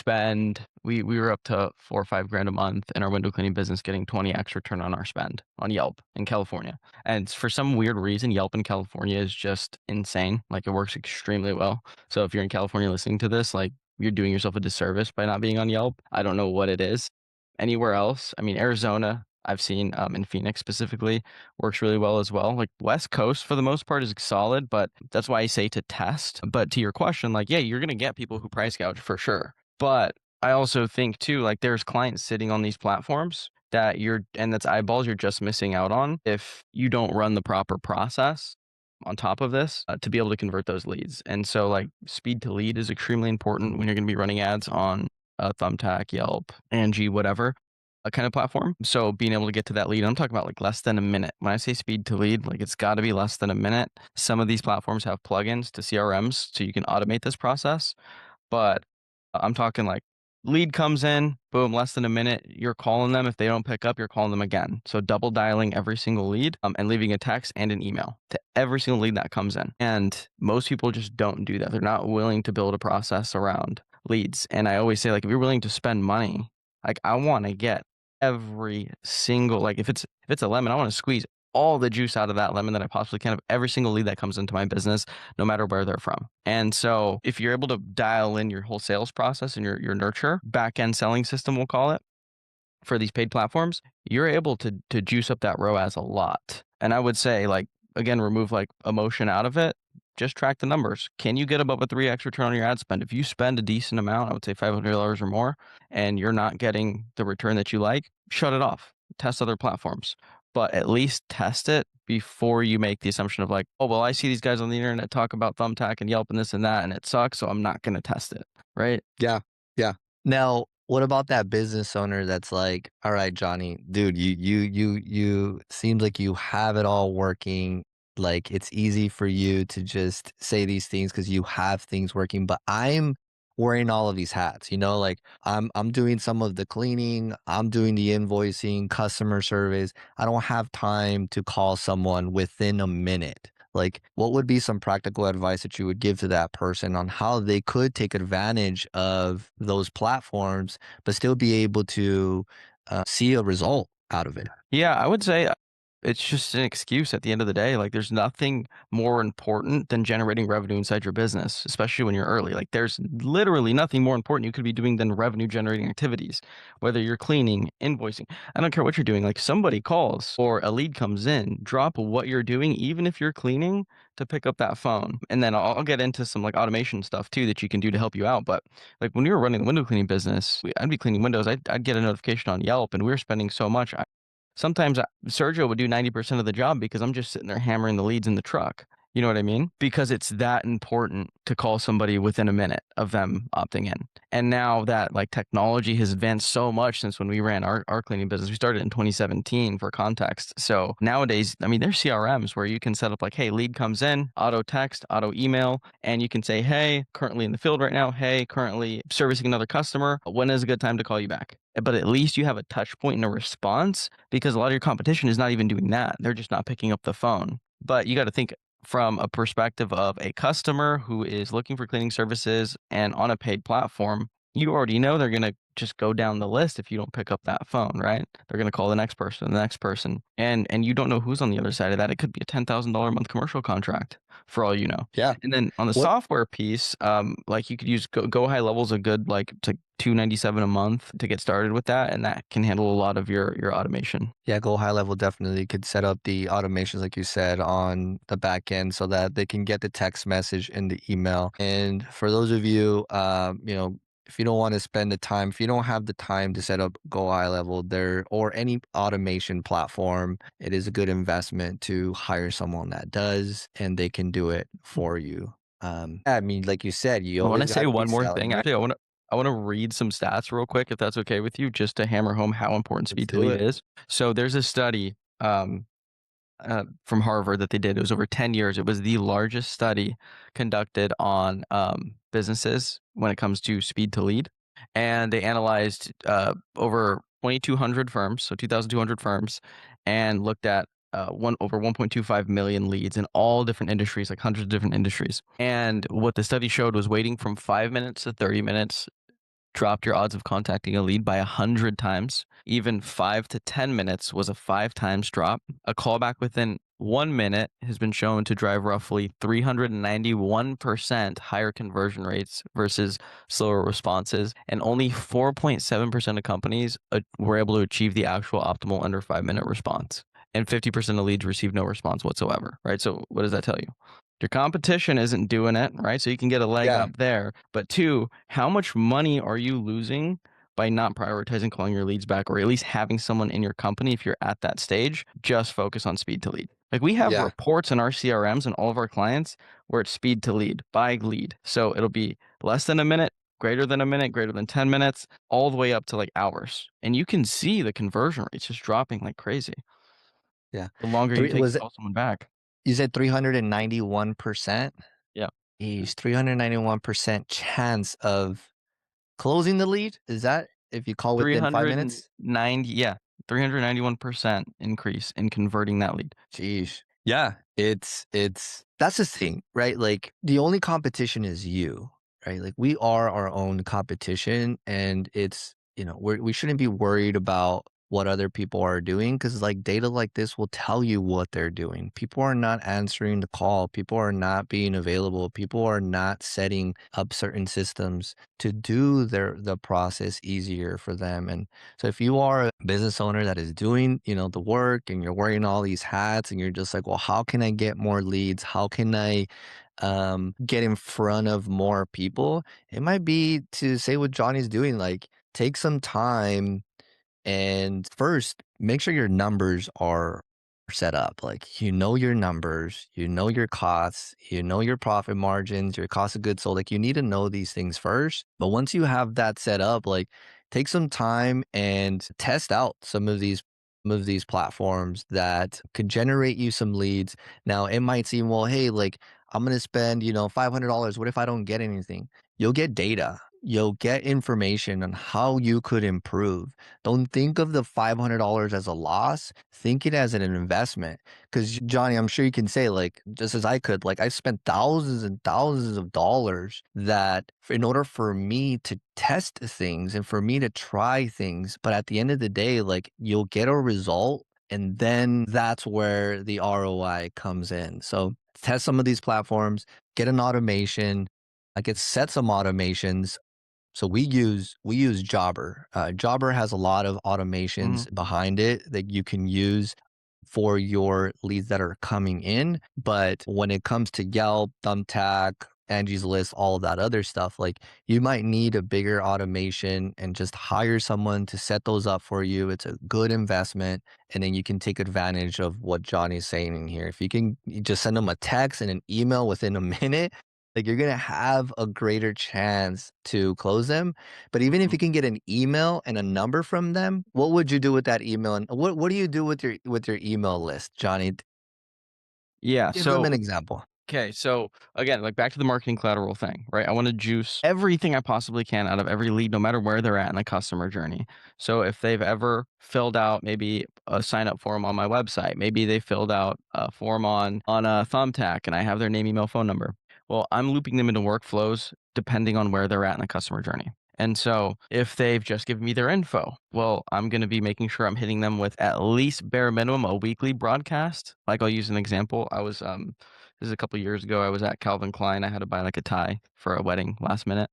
were up to 4 or 5 grand a month in our window cleaning business, getting 20x return on our spend on Yelp in California. And for some weird reason, Yelp in California is just insane. Like it works extremely well. So if you're in California listening to this, like you're doing yourself a disservice by not being on Yelp. I don't know what it is. Anywhere else, I mean, Arizona, I've seen, in Phoenix specifically, works really well as well. Like West Coast for the most part is solid, but that's why I say to test. But to your question, like, yeah, you're gonna get people who price gouge for sure. But I also think too, like there's clients sitting on these platforms and that's eyeballs you're just missing out on if you don't run the proper process on top of this to be able to convert those leads. And so like speed to lead is extremely important when you're going to be running ads on Thumbtack, Yelp, Angie, whatever, a kind of platform. So being able to get to that lead, I'm talking about like less than a minute. When I say speed to lead, like it's got to be less than a minute. Some of these platforms have plugins to CRMs, so you can automate this process. But I'm talking like lead comes in, boom, less than a minute. You're calling them. If they don't pick up, you're calling them again. So double dialing every single lead and leaving a text and an email to every single lead that comes in. And most people just don't do that. They're not willing to build a process around leads. And I always say, like, if you're willing to spend money, like I want to get every single, like if it's a lemon, I want to squeeze all the juice out of that lemon that I possibly can of every single lead that comes into my business, no matter where they're from. And so if you're able to dial in your whole sales process and your nurture back end selling system, we'll call it, for these paid platforms, you're able to juice up that ROAS a lot. And I would say, like, again, remove like emotion out of it. Just track the numbers. Can you get above a 3x return on your ad spend? If you spend a decent amount, I would say $500 or more, and you're not getting the return that you like, shut it off. Test other platforms, but at least test it before you make the assumption of like, oh, well, I see these guys on the internet talk about Thumbtack and Yelp and this and that, and it sucks, so I'm not going to test it. Right. Yeah. Yeah. Now, what about that business owner that's like, all right, Johnny, dude, you seems like you have it all working. Like it's easy for you to just say these things because you have things working, but I'm wearing all of these hats, like I'm doing some of the cleaning, I'm doing the invoicing, customer service. I don't have time to call someone within a minute. Like, what would be some practical advice that you would give to that person on how they could take advantage of those platforms, but still be able to see a result out of it? Yeah, I would say it's just an excuse at the end of the day. Like, there's nothing more important than generating revenue inside your business, especially when you're early. Like, there's literally nothing more important you could be doing than revenue generating activities, whether you're cleaning, invoicing. I don't care what you're doing. Like, somebody calls or a lead comes in, drop what you're doing, even if you're cleaning, to pick up that phone. And then I'll get into some like automation stuff too that you can do to help you out. But like when we were running the window cleaning business, I'd be cleaning windows. I'd get a notification on Yelp, and we were spending so much. Sometimes Sergio would do 90% of the job because I'm just sitting there hammering the leads in the truck. You know what I mean? Because it's that important to call somebody within a minute of them opting in. And now that like technology has advanced so much since when we ran our cleaning business, we started in 2017 for context. So nowadays, I mean, there's CRMs where you can set up like, hey, lead comes in, auto text, auto email, and you can say, hey, currently in the field right now. Hey, currently servicing another customer. When is a good time to call you back? But at least you have a touch point and a response because a lot of your competition is not even doing that. They're just not picking up the phone. But you got to think from a perspective of a customer who is looking for cleaning services and on a paid platform, you already know they're going to just go down the list if you don't pick up that phone, right? They're going to call the next person, and you don't know who's on the other side of that. It could be a $10,000 a month commercial contract for all you know. Yeah. And then on the What software piece, like you could use Go High Level's a good like to 297 a month to get started with that, and that can handle a lot of your automation. Yeah, Go High Level definitely could set up the automations, like you said, on the back end so that they can get the text message and the email. And for those of you, if you don't want to spend the time, if you don't have the time to set up Go High Level there or any automation platform, it is a good investment to hire someone that does, and they can do it for you. I mean, like you said, you I want always to got say to be one more thing. selling. Actually, I want to read some stats real quick, if that's okay with you, just to hammer home how important Let's speed to do lead it. is. So there's a study from Harvard that they did. It was over 10 years. It was the largest study conducted on businesses when it comes to speed to lead. And they analyzed over 2,200 firms, so 2,200 firms, and looked at over 1.25 million leads in all different industries, like hundreds of different industries. And what the study showed was waiting from 5 minutes to 30 minutes dropped your odds of contacting a lead by 100 times. Even 5 to 10 minutes was a 5 times drop. A callback within 1 minute has been shown to drive roughly 391% higher conversion rates versus slower responses. And only 4.7% of companies were able to achieve the actual optimal under 5 minute response. And 50% of leads received no response whatsoever, right? So, what does that tell you? Your competition isn't doing it, right? So you can get a leg Yeah. up there. But two, how much money are you losing by not prioritizing calling your leads back, or at least having someone in your company, if you're at that stage, just focus on speed to lead? Like we have Yeah. reports in our CRMs and all of our clients where it's speed to lead by lead. So it'll be less than a minute, greater than a minute, greater than 10 minutes, all the way up to like hours. And you can see the conversion rates just dropping like crazy Yeah. the longer you Three take to was it call someone back. You said 391%? Yeah. Eesh, 391% chance of closing the lead? Is that if you call within 5 minutes? 390, yeah, 391% increase in converting that lead. Sheesh. Yeah, it's that's the thing, right? Like the only competition is you, right? Like we are our own competition, and we shouldn't be worried about what other people are doing because like data like this will tell you what they're doing. People are not answering the call. People are not being available. People are not setting up certain systems to do the process easier for them. And so if you are a business owner that is doing, the work and you're wearing all these hats and you're just like, well, how can I get more leads? How can I get in front of more people? It might be to say what Johnny's doing, like take some time and first, make sure your numbers are set up. Like, your numbers, your costs, your profit margins, your cost of goods sold. Like, you need to know these things first. But once you have that set up, like, take some time and test out some of these platforms that could generate you some leads. Now, it might seem, well, hey, like, I'm going to spend, $500. What if I don't get anything? You'll get data. You'll get information on how you could improve. Don't think of the $500 as a loss. Think it as an investment. Because, Johnny, I'm sure you can say, like, just as I could, like, I spent thousands and thousands of dollars that in order for me to test things and for me to try things. But at the end of the day, like, you'll get a result. And then that's where the ROI comes in. So test some of these platforms, get an automation, set some automations. So we use Jobber. Jobber has a lot of Mhm. automations behind it that you can use for your leads that are coming in. But when it comes to Yelp, Thumbtack, Angie's List, all of that other stuff. Like you might need a bigger automation and just hire someone to set those up for you. It's a good investment. And then you can take advantage of what Johnny's saying in here. If you just send them a text and an email within a minute, like you're gonna have a greater chance to close them. But even if Mhm. you can get an email and a number from them, what would you do with that email? And what do you do with your email list, Johnny? Yeah, Give them so an example. okay, so again, like back to the marketing collateral thing, right? I want to juice everything I possibly can out of every lead, no matter where they're at in the customer journey. So if they've ever filled out maybe a sign up form on my website, maybe they filled out a form on a thumbtack and I have their name, email, phone number. Well, I'm looping them into workflows depending on where they're at in the customer journey. And so if they've just given me their info, well, I'm going to be making sure I'm hitting them with at least bare minimum a weekly broadcast. Like I'll use an example. This is a couple years ago. I was at Calvin Klein. I had to buy like a tie for a wedding last minute.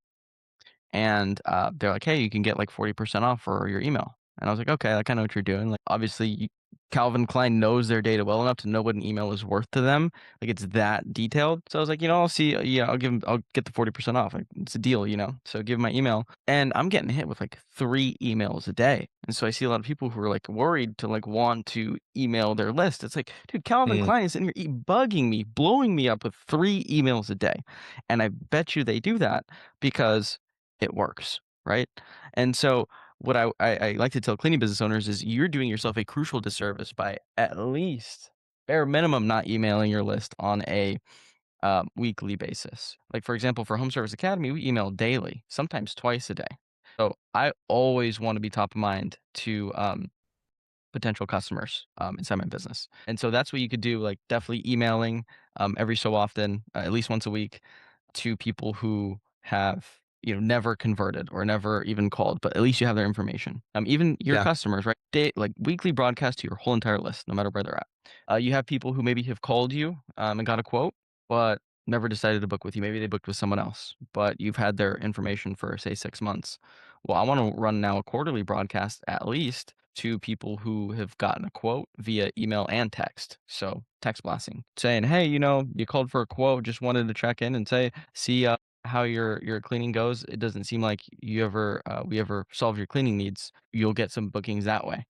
And, they're like, "Hey, you can get like 40% off for your email." And I was like, "Okay, I kinda know what you're doing." Like, obviously, Calvin Klein knows their data well enough to know what an email is worth to them. Like, it's that detailed. So I was like, "You know, I'll see, yeah, I'll get the 40% off. Like, it's a deal, you know?" So give 'em my email, and I'm getting hit with like 3 emails a day. And so I see a lot of people who are like worried to like want to email their list. It's like, dude, Calvin Mm, Klein is sitting here bugging me, blowing me up with 3 emails a day. And I bet you they do that because it works, right? And so what I like to tell cleaning business owners is you're doing yourself a crucial disservice by at least bare minimum not emailing your list on a weekly basis. Like for example, for Home Service Academy, we email daily, sometimes twice a day. So I always want to be top of mind to potential customers inside my business. And so that's what you could do, like definitely emailing every so often, at least once a week, to people who have never converted or never even called, but at least you have their information. Even your yeah, customers, right? Like weekly broadcast to your whole entire list, no matter where they're at. You have people who maybe have called you and got a quote, but never decided to book with you. Maybe they booked with someone else, but you've had their information for say 6 months. Well, I want to run now a quarterly broadcast at least to people who have gotten a quote via email and text. So text blasting saying, "Hey, you called for a quote. Just wanted to check in and see how your cleaning goes. It doesn't seem like we ever solve your cleaning needs. You'll get some bookings that way,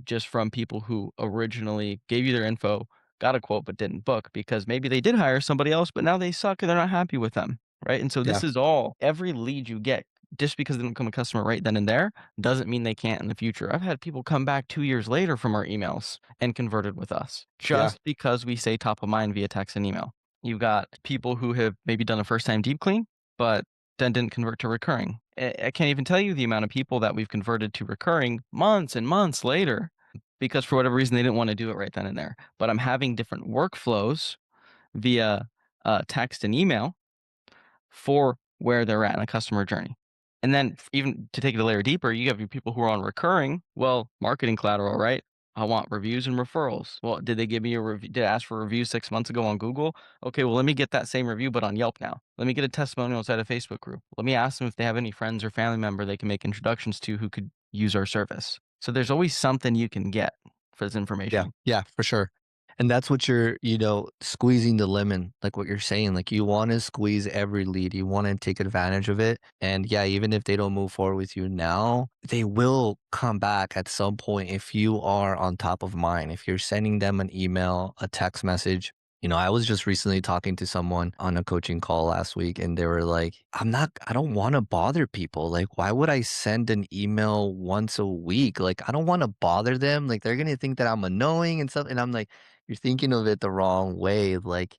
just from people who originally gave you their info, got a quote but didn't book because maybe they did hire somebody else, but now they suck and they're not happy with them." Right. And so yeah, this is all every lead you get just because they don't become a customer right then and there doesn't mean they can't in the future. I've had people come back 2 years later from our emails and converted with us yeah, just because we say top of mind via text and email. You've got people who have maybe done a first time deep clean, but then didn't convert to recurring. I can't even tell you the amount of people that we've converted to recurring months and months later because for whatever reason they didn't want to do it right then and there. But I'm having different workflows via text and email for where they're at in the customer journey. And then even to take it a layer deeper, you have your people who are on recurring, well, marketing collateral, right? I want reviews and referrals. Well, did they give me a review? Did I ask for a review 6 months ago on Google? Okay, well, let me get that same review, but on Yelp now. Let me get a testimonial inside a Facebook group. Let me ask them if they have any friends or family member they can make introductions to who could use our service. So there's always something you can get for this yeah, information. yeah, for sure. And that's what you're, squeezing the lemon, like what you're saying. Like you want to squeeze every lead, you want to take advantage of it. And yeah, even if they don't move forward with you now, they will come back at some point if you are on top of mind. If you're sending them an email, a text message. I was just recently talking to someone on a coaching call last week, and they were like, I don't want to bother people. Like, why would I send an email once a week? Like, I don't want to bother them. Like, they're going to think that I'm annoying and stuff. And I'm like, you're thinking of it the wrong way. Like,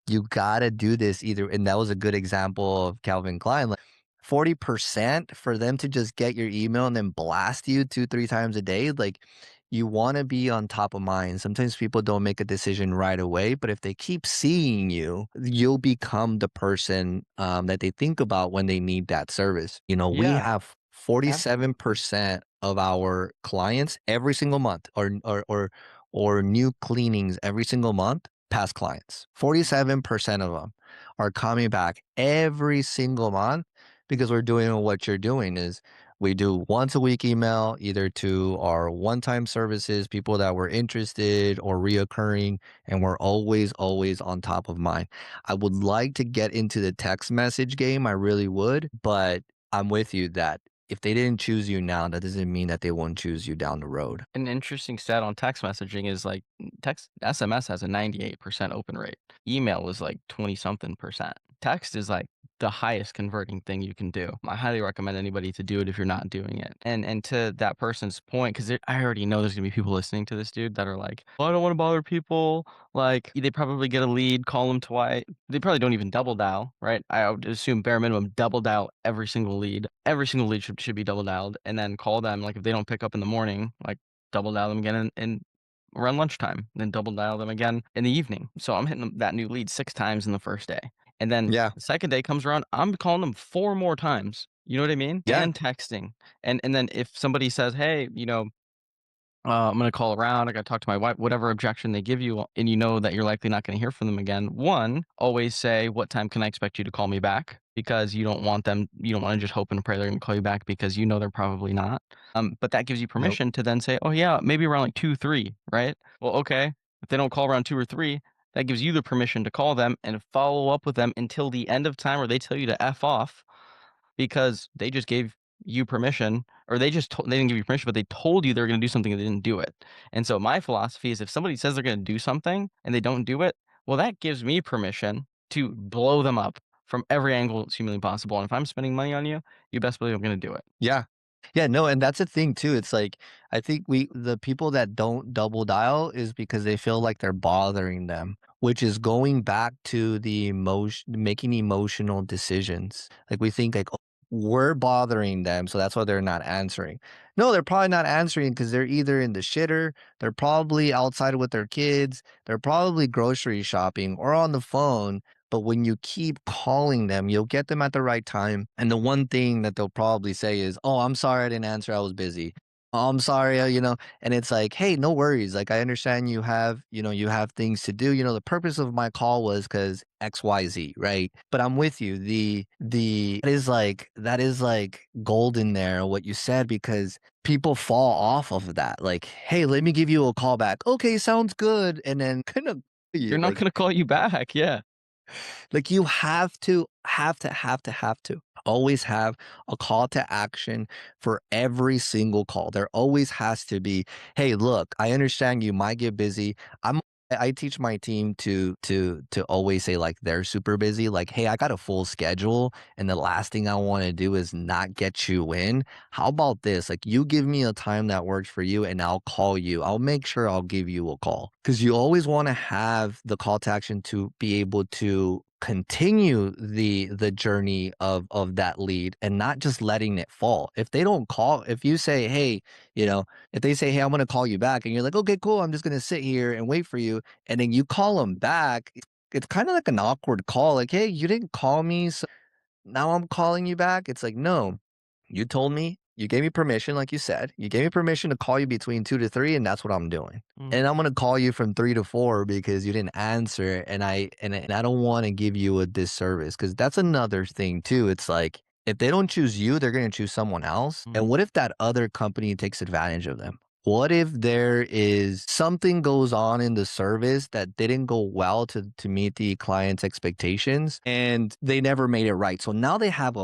you gotta do this either. And that was a good example of Calvin Klein. Like 40% for them to just get your email and then blast you 2, 3 times a day. Like, you want to be on top of mind. Sometimes people don't make a decision right away, but if they keep seeing you, you'll become the person that they think about when they need that service. We Yeah, have absolutely. 47% of our clients every single month, or new cleanings every single month, past clients. 47% of them are coming back every single month because we're doing what you're doing is We do once a week email either to our one-time services, people that were interested or reoccurring, and we're always, always on top of mind. I would like to get into the text message game, I really would, but I'm with you that if they didn't choose you now, that doesn't mean that they won't choose you down the road. An interesting stat on text messaging is like text SMS has a 98% open rate. Email is like 20 something percent. Text is like the highest converting thing you can do. I highly recommend anybody to do it if you're not doing it. And to that person's point, because I already know there's gonna be people listening to this dude that are like, "Oh, I don't want to bother people." Like they probably get a lead, call them twice. They probably don't even double dial, right? I would assume bare minimum double dial every single lead. Every single lead should be double dialed, and then call them. Like if they don't pick up in the morning, like double dial them again in around lunchtime, then double dial them again in the evening. So I'm hitting that new lead 6 times in the first day. And then Yeah. the second day comes around, I'm calling them 4 more times. You know what I mean? Yeah. And texting. And then if somebody says, "Hey, I'm gonna call around. I gotta talk to my wife." Whatever objection they give you, and you know that you're likely not gonna hear from them again. One, always say, "What time can I expect you to call me back?" Because you don't want them. You don't want to just hope and pray they're gonna call you back because you know they're probably not. But that gives you Nope. permission to then say, "Oh yeah, maybe around like 2, 3, right?" Well, okay. If they don't call around 2 or 3, that gives you the permission to call them and follow up with them until the end of time, or they tell you to f off because they just gave you permission, or they didn't give you permission, but they told you they're gonna do something and they didn't do it. And so my philosophy is if somebody says they're gonna do something and they don't do it, well, that gives me permission to blow them up from every angle that's humanly possible. And if I'm spending money on you, you best believe I'm gonna do it. Yeah. Yeah, no, and that's a thing too. It's like I think the people that don't double dial is because they feel like they're bothering them, which is going back to the emotion making emotional decisions. Like we think like, "Oh, we're bothering them, so that's why they're not answering." No, they're probably not answering because they're either in the shitter, they're probably outside with their kids, they're probably grocery shopping or on the phone. But when you keep calling them, you'll get them at the right time. And the one thing that they'll probably say is, "Oh, I'm sorry I didn't answer. I was busy. Oh, I'm sorry, and it's like, "Hey, no worries. Like, I understand you have things to do. The purpose of my call was because XYZ, right? But I'm with you. That is like gold in there, what you said, because people fall off of that. Like, hey, let me give you a call back. Okay, sounds good. And then kind of They're you not like gonna call you back. Yeah. you have to always have a call to action for every single call. There always has to be, hey, look, I understand you might get busy. I teach my team to always say like they're super busy. Like, hey, I got a full schedule, and the last thing I want to do is not get you in. How about this? Like, you give me a time that works for you, and I'll call you. I'll make sure I'll give you a call because you always want to have the call to action to be able to continue the journey of that lead and not just letting it fall. If they don't call, if you say, hey, if they say, hey, I'm going to call you back, and you're like, okay, cool, I'm just going to sit here and wait for you, and then you call them back, it's kind of like an awkward call. Like, hey, you didn't call me, so now I'm calling you back. It's like, no, you told me, you gave me permission, like you said, you gave me permission to call you between 2 to 3, and that's what I'm doing. Mm. And I'm gonna call you from 3 to 4 because you didn't answer, and I don't want to give you a disservice because that's another thing too. It's like if they don't choose you, they're gonna choose someone else. Mm. And what if that other company takes advantage of them? What if there is something goes on in the service that didn't go well to meet the client's expectations and they never made it right? So now they have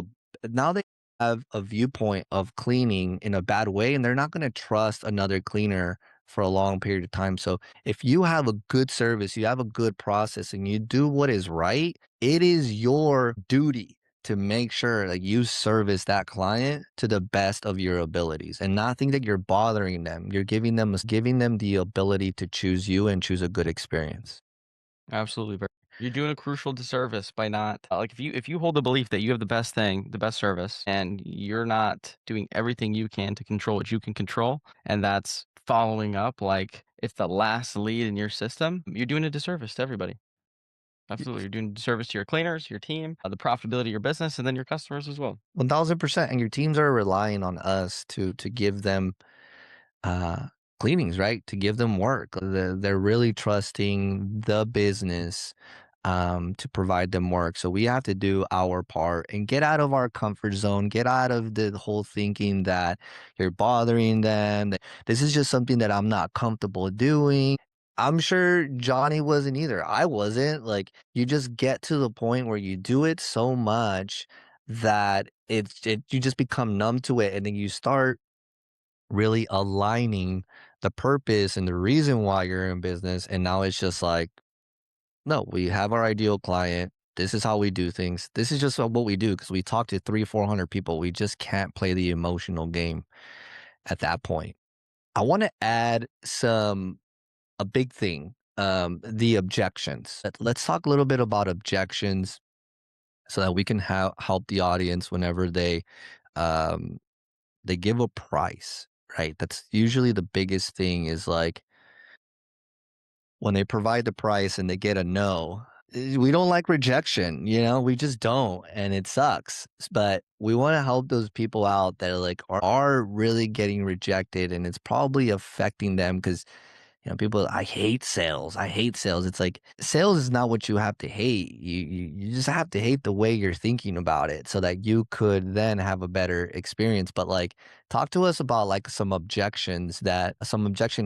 a viewpoint of cleaning in a bad way, and they're not going to trust another cleaner for a long period of time. So if you have a good service, you have a good process, and you do what is right, it is your duty to make sure that you service that client to the best of your abilities and not think that you're bothering them. You're giving them the ability to choose you and choose a good experience. Absolutely, you're doing a crucial disservice by not like if you hold the belief that you have the best thing, the best service, and you're not doing everything you can to control what you can control, and that's following up like it's the last lead in your system, you're doing a disservice to everybody. Absolutely, you're doing a disservice to your cleaners, your team, the profitability of your business, and then your customers as well. 1000%. And your teams are relying on us to give them uh, cleanings, right? To give them work. They're really trusting the business to provide them work. So we have to do our part and get out of our comfort zone, get out of the whole thinking that you're bothering them, that this is just something that I'm not comfortable doing. I'm sure Johnny wasn't either. I wasn't. Like, you just get to the point where you do it so much that you just become numb to it, and then you start really aligning the purpose and the reason why you're in business. And now it's just like, no, we have our ideal client. This is how we do things. This is just what we do because we talk to 400 people. We just can't play the emotional game at that point. I want to add a big thing, the objections. Let's talk a little bit about objections so that we can help the audience whenever um, they give a price, right? That's usually the biggest thing is like, when they provide the price and they get a no, we don't like rejection, we just don't, and it sucks. But we want to help those people out that are really getting rejected, and it's probably affecting them because people, I hate sales. I hate sales. It's like sales is not what you have to hate. You just have to hate the way you're thinking about it so that you could then have a better experience. But like, talk to us about like some objection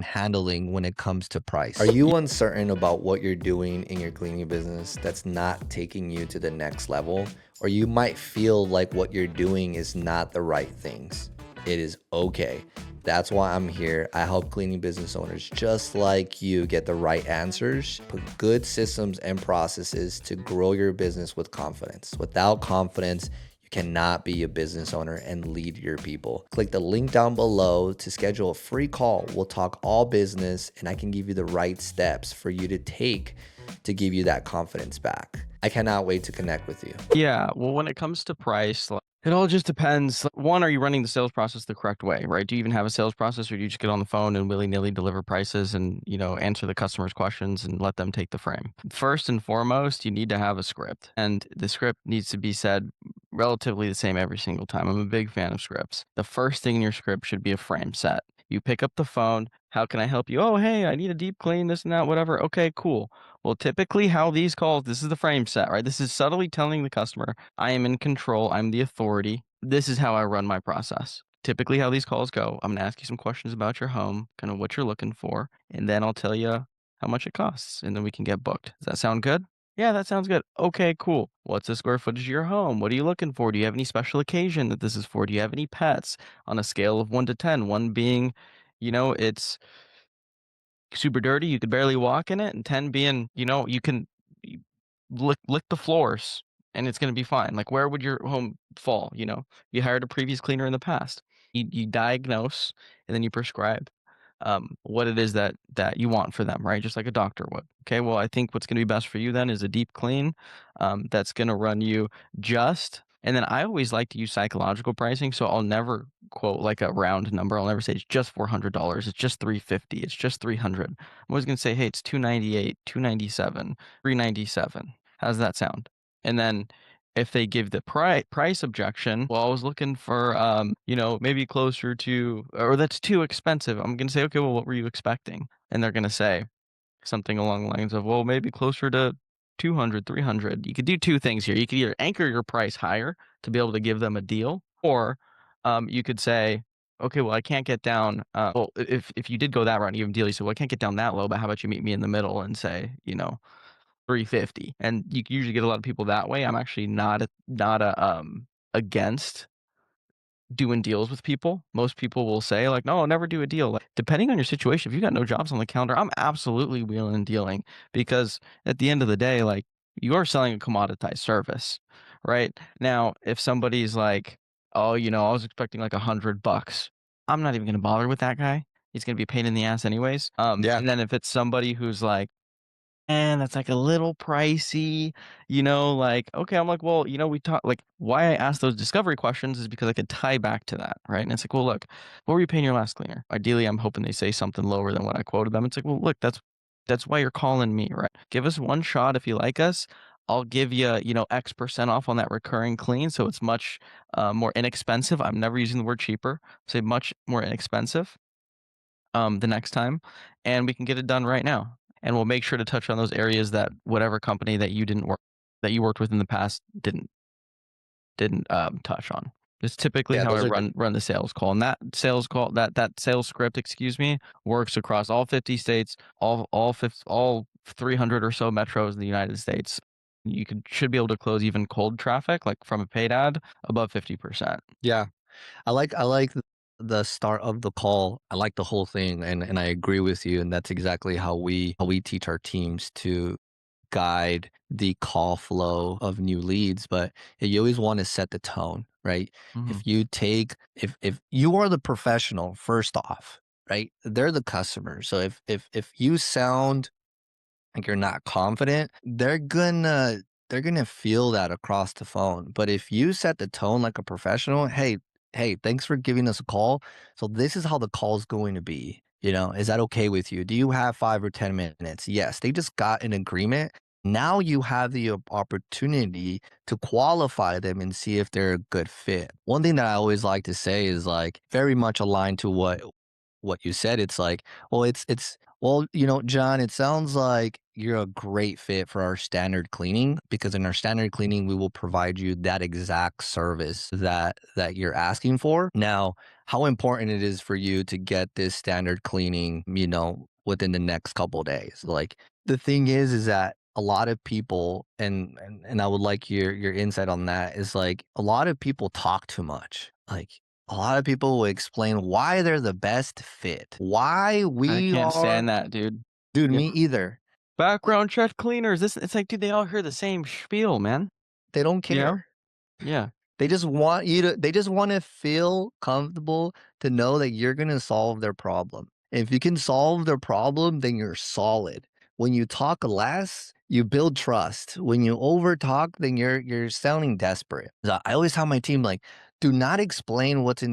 handling when it comes to Are price. you uncertain about what you're doing in your cleaning business that's not taking you to the next level? Or you might feel like what you're doing is not the right things. It is okay. That's why I'm here. I help cleaning business owners just like you get the right answers, put good systems and processes to grow your business with confidence. Without confidence, you cannot be a business owner and lead your people. Click the link down below to schedule a free call. We'll talk all business and I can give you the right steps for you to take to give you that confidence back. I cannot wait to connect with you. Yeah, well, when it comes to price, it all just depends. One, are you running the sales process the correct way, right? Do you even have a sales process, or do you just get on the phone and willy-nilly deliver prices and, answer the customer's questions and let them take the frame? First and foremost, you need to have a script, and the script needs to be said relatively the same every single time. I'm a big fan of scripts. The first thing in your script should be a frame set. You pick up the phone. How can I help you? Oh, hey, I need a deep clean, this and that, whatever. Okay, cool. Well, typically how these calls, this is the frame set, right? This is subtly telling the customer, I am in control. I'm the authority. This is how I run my process. Typically how these calls go, I'm going to ask you some questions about your home, kind of what you're looking for, and then I'll tell you how much it costs, and then we can get booked. Does that sound good? Yeah, that sounds good. Okay, cool. What's the square footage of your home? What are you looking for? Do you have any special occasion that this is for? Do you have any pets on a scale of 1 to 10? 1 being, it's super dirty, you could barely walk in it, and 10 being, you can y lick the floors, and it's gonna be fine. Like, where would your home fall, You hired a previous cleaner in the past. You diagnose, and then you prescribe, what it is that you want for them, right? Just like a doctor would. Okay, well, I think what's gonna be best for you then is a deep clean, that's gonna run you just and then I always like to use psychological pricing, so I'll never quote like a round number. I'll never say it's just $400, it's just 350, it's just 300. I'm always gonna say, hey, it's 298, 297, 397. How's that sound? And then if they give the price objection, well, I was looking for maybe closer to or that's too expensive. I'm gonna say, okay, well, what were you expecting? And they're gonna say something along the lines of, well, maybe closer to 200, 300. You could do 2 things here. You could either anchor your price higher to be able to give them a deal, or you could say, okay, well, I can't get down. Well, if you did go that route and give them a deal, you say, well, I can't get down that low, but how about you meet me in the middle and say, 350? And you can usually get a lot of people that way. I'm actually not against doing deals with people. Most people will say like, "No, I'll never do a deal." Like, depending on your situation, if you got no jobs on the calendar, I'm absolutely wheeling and dealing because at the end of the day, like you are selling a commoditized service, right? Now, if somebody's like, "Oh, I was expecting like $100," I'm not even going to bother with that guy. He's going to be a pain in the ass anyways. Yeah. And then if it's somebody who's like, and that's, like, a little pricey, like, okay, I'm like, well, we talk like, why I asked those discovery questions is because I could tie back to that, right? And it's like, well, look, what were you paying your last cleaner? Ideally, I'm hoping they say something lower than what I quoted them. It's like, well, look, that's why you're calling me, right? Give us one shot if you like us. I'll give you, X% off on that recurring clean, so it's much, more inexpensive. I'm never using the word cheaper. Say much more inexpensive, the next time, and we can get it done right now. and we'll make sure to touch on those areas that whatever company that you didn't work that you worked with in the past didn't touch on. It's typically Yeah, how I those are run the sales call, and that sales script, excuse me, works across all 50 states, all 300 or so metros in the United States. You should be able to close even cold traffic, like from a paid ad, above 50%. Yeah. I like the start of the call. I like the whole thing, and I agree with you, and that's exactly how we teach our teams to guide the call flow of new leads. But you always want to set the tone, right? Mhm. If you are the professional, first off, right? They're the customer. So if you sound like you're not confident, they're gonna feel that across the phone. But if you set the tone like a professional, hey, thanks for giving us a call. So this is how the call's going to be. Is that okay with you? Do you have 5 or 10 minutes? Yes, they just got an agreement. Now you have the opportunity to qualify them and see if they're a good fit. One thing that I always like to say is like very much aligned to what you said. It's like, well, John, it sounds like you're a great fit for our standard cleaning because in our standard cleaning, we will provide you that exact service that you're asking for. Now, how important it is for you to get this standard cleaning, within the next couple of days. Like the thing is that a lot of people and I would like your insight on that is like a lot of people talk too much. Like a lot of people will explain why they're the best fit. Why I we can't are stand that, dude. dude, Yeah. me either. Background check cleaners. It's like, dude, they all hear the same spiel, man. They don't You know? care. Yeah. They just want to feel comfortable to know that you're going to solve their problem. If you can solve their problem, then you're solid. When you talk less, you build trust. When you over talk, then you're sounding desperate. So I always tell my team like, do not explain what's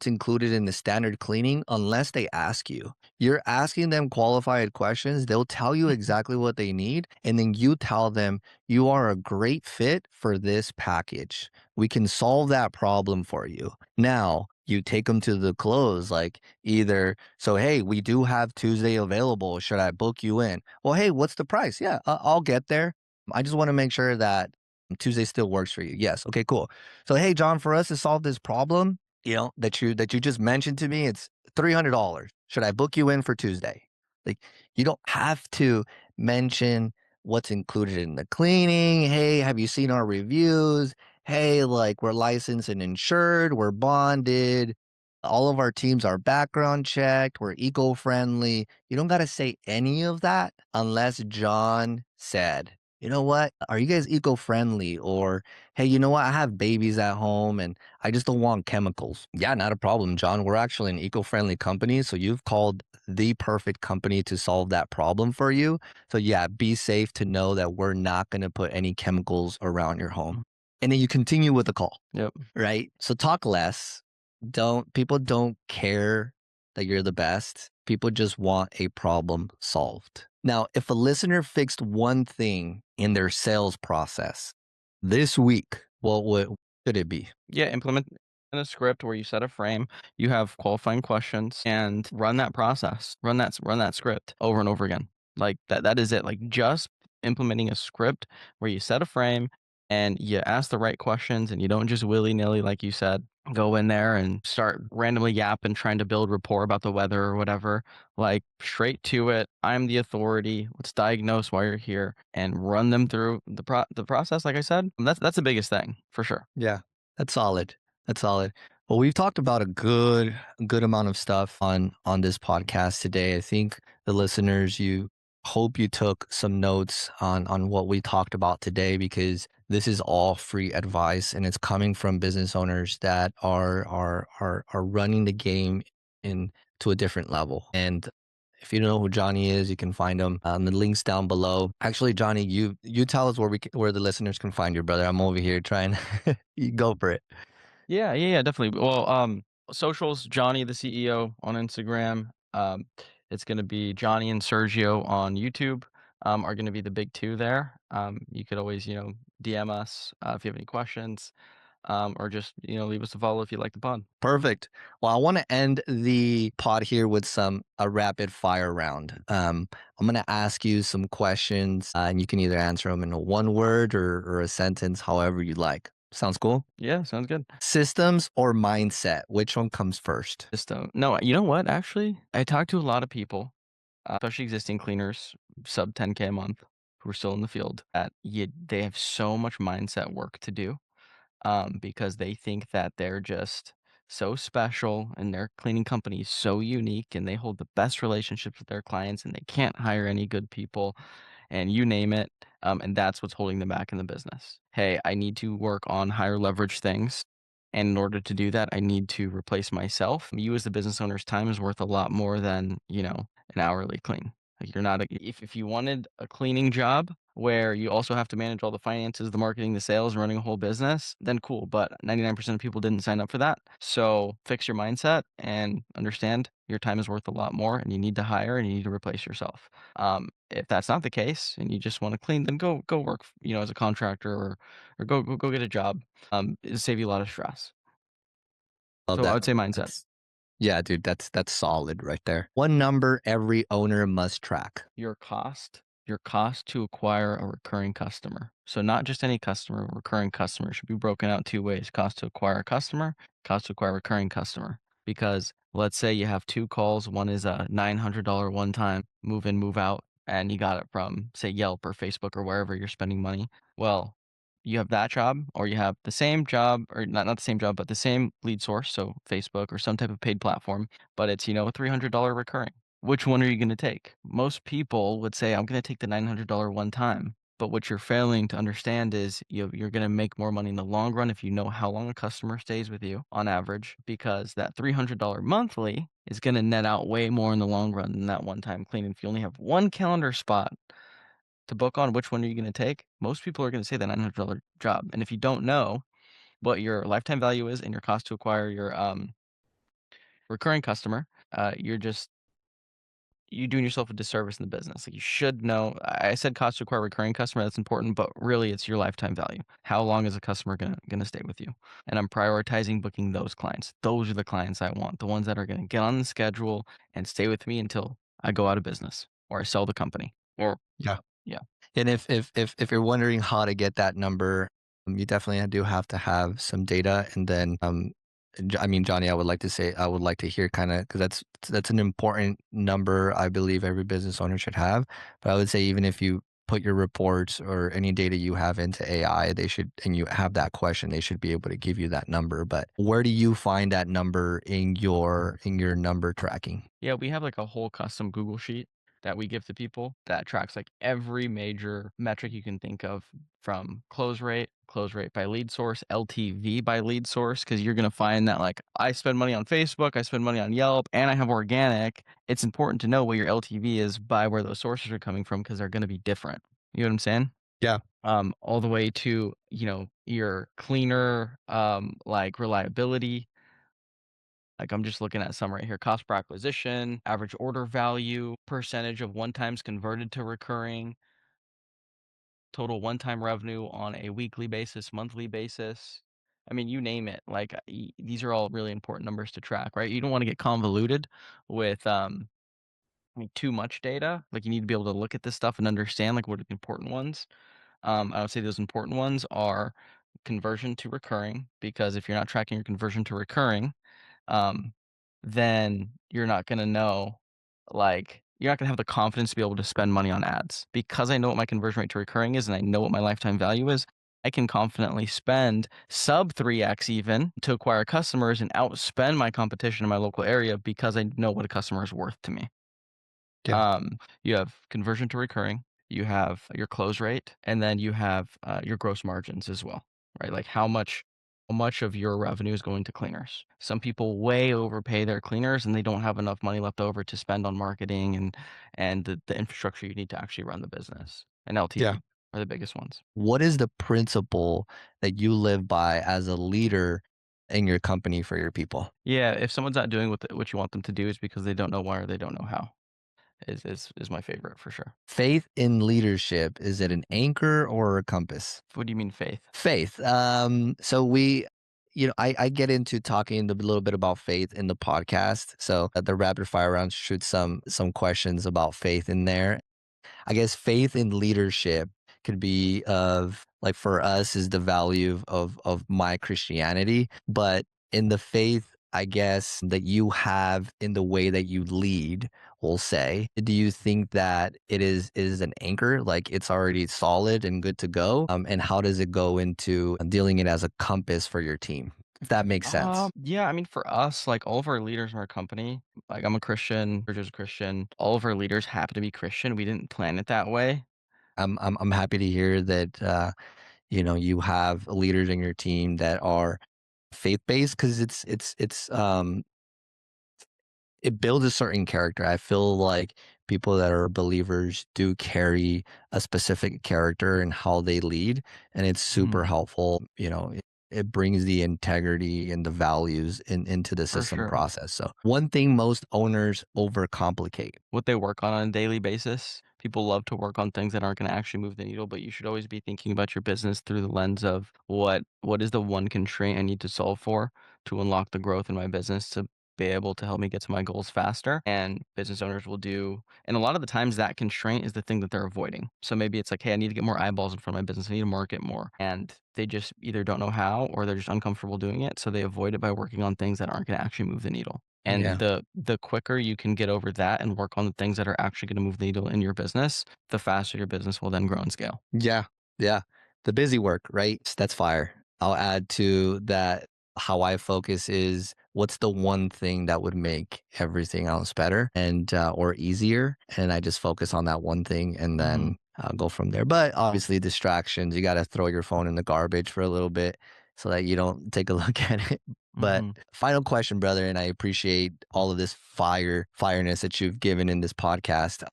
included in the standard cleaning unless they ask you. You're asking them qualified questions, they'll tell you exactly what they need, and then you tell them you are a great fit for this package. We can solve that problem for you. Now, you take them to the close, like either, so hey, we do have Tuesday available. Should I book you in? Well, hey, what's the price? Yeah, I'll get there. I just want to make sure that Tuesday still works for you. Yes. Okay, cool. So, hey, John, for us to solve this problem, that you just mentioned to me, it's $300. Should I book you in for Tuesday? Like, you don't have to mention what's included in the cleaning. Hey, have you seen our reviews? Hey, like we're licensed and insured, we're bonded. All of our teams are background checked, we're eco-friendly. You don't got to say any of that unless John said, you know what? Are you guys eco-friendly? Or, hey, you know what? I have babies at home and I just don't want chemicals. Yeah, not a problem, John. We're actually an eco-friendly company. So you've called the perfect company to solve that problem for you. So yeah, be safe to know that we're not going to put any chemicals around your home. And then you continue with the call, Yep. right? So talk less. People don't care that you're the best. People just want a problem solved. Now, if a listener fixed one thing in their sales process this week, what should it be? Yeah, implement in a script where you set a frame, you have qualifying questions, and run that process. Run that script over and over again. Like that is it. Like just implementing a script where you set a frame and you ask the right questions and you don't just willy-nilly, like you said, go in there and start randomly yapping, trying to build rapport about the weather or whatever. Like straight to it. I'm the authority. Let's diagnose why you're here and run them through the process. Like I said, that's the biggest thing for sure. Yeah, that's solid. That's solid. Well, we've talked about a good amount of stuff on this podcast today. I think the listeners, you hope you took some notes on what we talked about today because this is all free advice and it's coming from business owners that are running the game in to a different level. And if you don't know who Johnny is, you can find him on the links down below. Actually, Johnny, you tell us where the listeners can find you, brother. I'm over here trying. You go for it. Yeah, definitely. Well, socials, Johnny the CEO on Instagram. It's gonna be Johnny and Sergio on YouTube. Are gonna be the big two there. You could always, DM us if you have any questions. or just leave us a follow if you like the pod. Perfect. Well, I want to end the pod here with a rapid fire round. I'm going to ask you some questions, and you can either answer them in a one word or a sentence, however you like. Sounds cool. Yeah, sounds good. Systems or mindset? Which one comes first? Just no, you know what? Actually, I talked to a lot of people, especially existing cleaners, sub 10K a month, who are still in the field. They have so much mindset work to do, because they think that they're just so special and their cleaning company is so unique and they hold the best relationships with their clients and they can't hire any good people and you name it. And that's what's holding them back in the business. Hey, I need to work on higher leverage things. And in order to do that, I need to replace myself. You as the business owner's time is worth a lot more than, an hourly clean. Like you're not if you wanted a cleaning job where you also have to manage all the finances, the marketing, the sales, running a whole business, then cool. But 99% of people didn't sign up for that. So fix your mindset and understand your time is worth a lot more and you need to hire and you need to replace yourself. If that's not the case and you just want to clean, then go work, as a contractor or go get a job. It'll save you a lot of stress. Love So I that. would say mindset. That's Yeah, dude, that's solid right there. One number every owner must track. Your cost to acquire a recurring customer. So not just any customer, recurring customer should be broken out two ways: cost to acquire a customer, cost to acquire a recurring customer. Because let's say you have two calls, one is a $900 one time move in, move out, and you got it from say Yelp or Facebook or wherever you're spending money. Well, you have that job or you have the same job, or not the same job, but the same lead source, so Facebook or some type of paid platform, but it's, a $300 recurring. Which one are you gonna take? Most people would say, "I'm gonna take the $900 one time." But what you're failing to understand is you're gonna make more money in the long run if you know how long a customer stays with you on average, because that $300 monthly is gonna net out way more in the long run than that one-time clean. If you only have one calendar spot to book on, which one are you gonna take? Most people are gonna say the $900 job. And if you don't know what your lifetime value is and your cost to acquire your recurring customer, you're doing yourself a disservice in the business. Like you should know. I said cost to acquire recurring customer, that's important, but really it's your lifetime value. How long is a customer gonna stay with you? And I'm prioritizing booking those clients. Those are the clients I want, the ones that are gonna get on the schedule and stay with me until I go out of business or I sell the company. Or Yeah. yeah. And if you're wondering how to get that number, you definitely do have to have some data. And then, I mean, Johnny, I would like to hear kind of because that's an important number. I believe every business owner should have. But I would say even if you put your reports or any data you have into AI, they should, and you have that question, they should be able to give you that number. But where do you find that number in your number tracking? Yeah, we have like a whole custom Google sheet that we give to people that tracks like every major metric you can think of, from close rate by lead source, LTV by lead source, because you're going to find that like I spend money on Facebook, I spend money on Yelp, and I have organic. It's important to know what your LTV is by where those sources are coming from because they're going to be different. You know what I'm saying? Yeah. All the way to, your cleaner, like reliability. Like I'm just looking at some right here: cost per acquisition, average order value, percentage of one times converted to recurring, total one-time revenue on a weekly basis, monthly basis. I mean, you name it. Like these are all really important numbers to track, right? You don't want to get convoluted with too much data. Like you need to be able to look at this stuff and understand like what are the important ones. I would say those important ones are conversion to recurring, because if you're not tracking your conversion to recurring, um, then you're not gonna know, like, you're not gonna have the confidence to be able to spend money on ads. Because I know what my conversion rate to recurring is and I know what my lifetime value is, I can confidently spend sub 3x even to acquire customers and outspend my competition in my local area because I know what a customer is worth to me. Yeah. You have conversion to recurring, you have your close rate, and then you have your gross margins as well, right? Like how much of your revenue is going to cleaners. Some people way overpay their cleaners and they don't have enough money left over to spend on marketing and the infrastructure you need to actually run the business. And Yeah. LTV are the biggest ones. What is the principle that you live by as a leader in your company for your people? Yeah, if someone's not doing what you want them to do, is because they don't know why or they don't know how. Is my favorite for sure. Faith in leadership, is it an anchor or a compass? What do you mean faith? Faith. So we I get into talking a little bit about faith in the podcast. So at the rapid fire round, shoot some questions about faith in there. I guess faith in leadership could be of like for us is the value of my Christianity, but in the faith, I guess that you have in the way that you lead, we'll say, do you think that it is an anchor, like it's already solid and good to go? And how does it go into dealing it as a compass for your team, if that makes sense? Yeah, I mean, for us, like all of our leaders in our company, like I'm a Christian, Bridger's a Christian, all of our leaders happen to be Christian. We didn't plan it that way. I'm happy to hear that you have leaders in your team that are faith-based because it builds a certain character. I feel like people that are believers do carry a specific character in how they lead, and it's super Mhm, helpful. It brings the integrity and the values into the for system sure. process. So one thing most owners overcomplicate. What they work on a daily basis. People love to work on things that aren't going to actually move the needle, but you should always be thinking about your business through the lens of what is the one constraint I need to solve for to unlock the growth in my business to be able to help me get to my goals faster. And business owners will do, and a lot of the times that constraint is the thing that they're avoiding. So maybe it's like, hey, I need to get more eyeballs in front of my business. I need to market more. And they just either don't know how or they're just uncomfortable doing it. So they avoid it by working on things that aren't going to actually move the needle. And Yeah. the quicker you can get over that and work on the things that are actually gonna move the needle in your business, the faster your business will then grow and scale. Yeah, yeah. The busy work, right? That's fire. I'll add to that how I focus is what's the one thing that would make everything else better and or easier, and I just focus on that one thing and Mhm, then go from there. But obviously, distractions. You got to throw your phone in the garbage for a little bit so that you don't take a look at it. But mhm. final question, brother, and I appreciate all of this fireness that you've given in this podcast.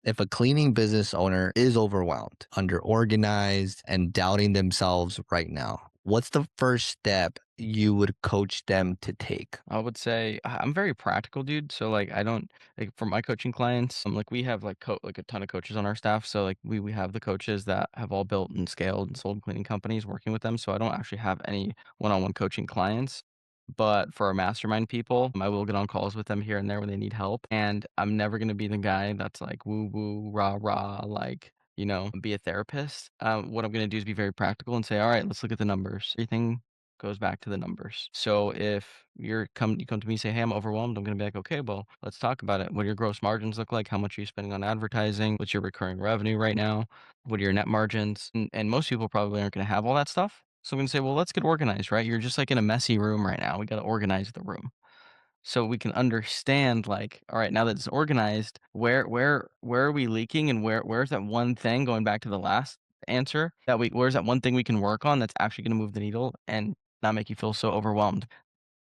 If a cleaning business owner is overwhelmed, underorganized, and doubting themselves right now, what's the first step you would coach them to take? I would say I'm very practical, dude. So like I don't like for my coaching clients, like we have like a ton of coaches on our staff. So like we have the coaches that have all built and scaled and sold cleaning companies working with them. So I don't actually have any one-on-one coaching clients. But for our mastermind people, I will get on calls with them here and there when they need help. And I'm never gonna be the guy that's like woo woo rah rah like be a therapist. What I'm gonna do is be very practical and say, all right, let's look at the numbers. Everything goes back to the numbers. So if you come to me and say, "Hey, I'm overwhelmed," I'm gonna be like, "Okay, well, let's talk about it. What do your gross margins look like? How much are you spending on advertising? What's your recurring revenue right now? What are your net margins?" And most people probably aren't gonna have all that stuff. So I'm gonna say, "Well, let's get organized, right? You're just like in a messy room right now. We gotta organize the room." So we can understand like, all right, now that it's organized, where are we leaking and where's that one thing going back to the last answer that we where's that one thing we can work on that's actually going to move the needle and not make you feel so overwhelmed.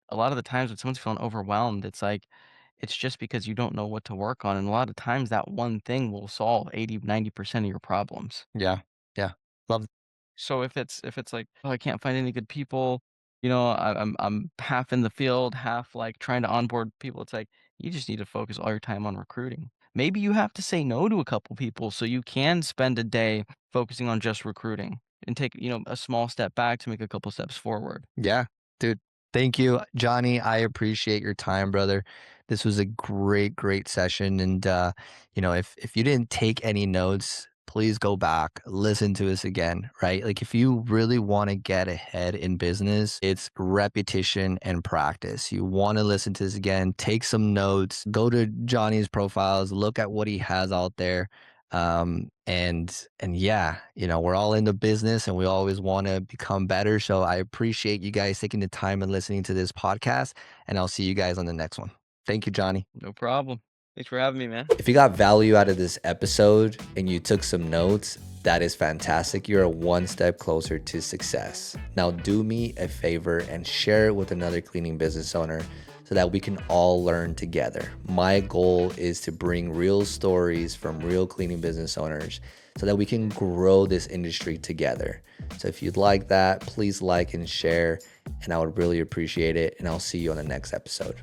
A lot of the times when someone's feeling overwhelmed, it's like it's just because you don't know what to work on and a lot of times that one thing will solve 80-90% of your problems. Yeah, yeah. Love. So if it's like, "Oh, I can't find any good people," I'm half in the field, half, like, trying to onboard people, it's like, you just need to focus all your time on recruiting. Maybe you have to say no to a couple people so you can spend a day focusing on just recruiting and take, a small step back to make a couple steps forward. Yeah, dude. Thank you, Johnny. I appreciate your time, brother. This was a great session. And if you didn't take any notes, please go back, listen to us again, right? Like if you really want to get ahead in business, it's repetition and practice. You want to listen to this again, take some notes, go to Johnny's profiles, look at what he has out there. And yeah, we're all in the business and we always want to become better. So I appreciate you guys taking the time and listening to this podcast, and I'll see you guys on the next one. Thank you, Johnny. No problem. Thanks for having me, man. If you got value out of this episode and you took some notes, that is fantastic. You're one step closer to success. Now, do me a favor and share it with another cleaning business owner so that we can all learn together. My goal is to bring real stories from real cleaning business owners so that we can grow this industry together. So if you'd like that, please like and share, and I would really appreciate it. And I'll see you on the next episode.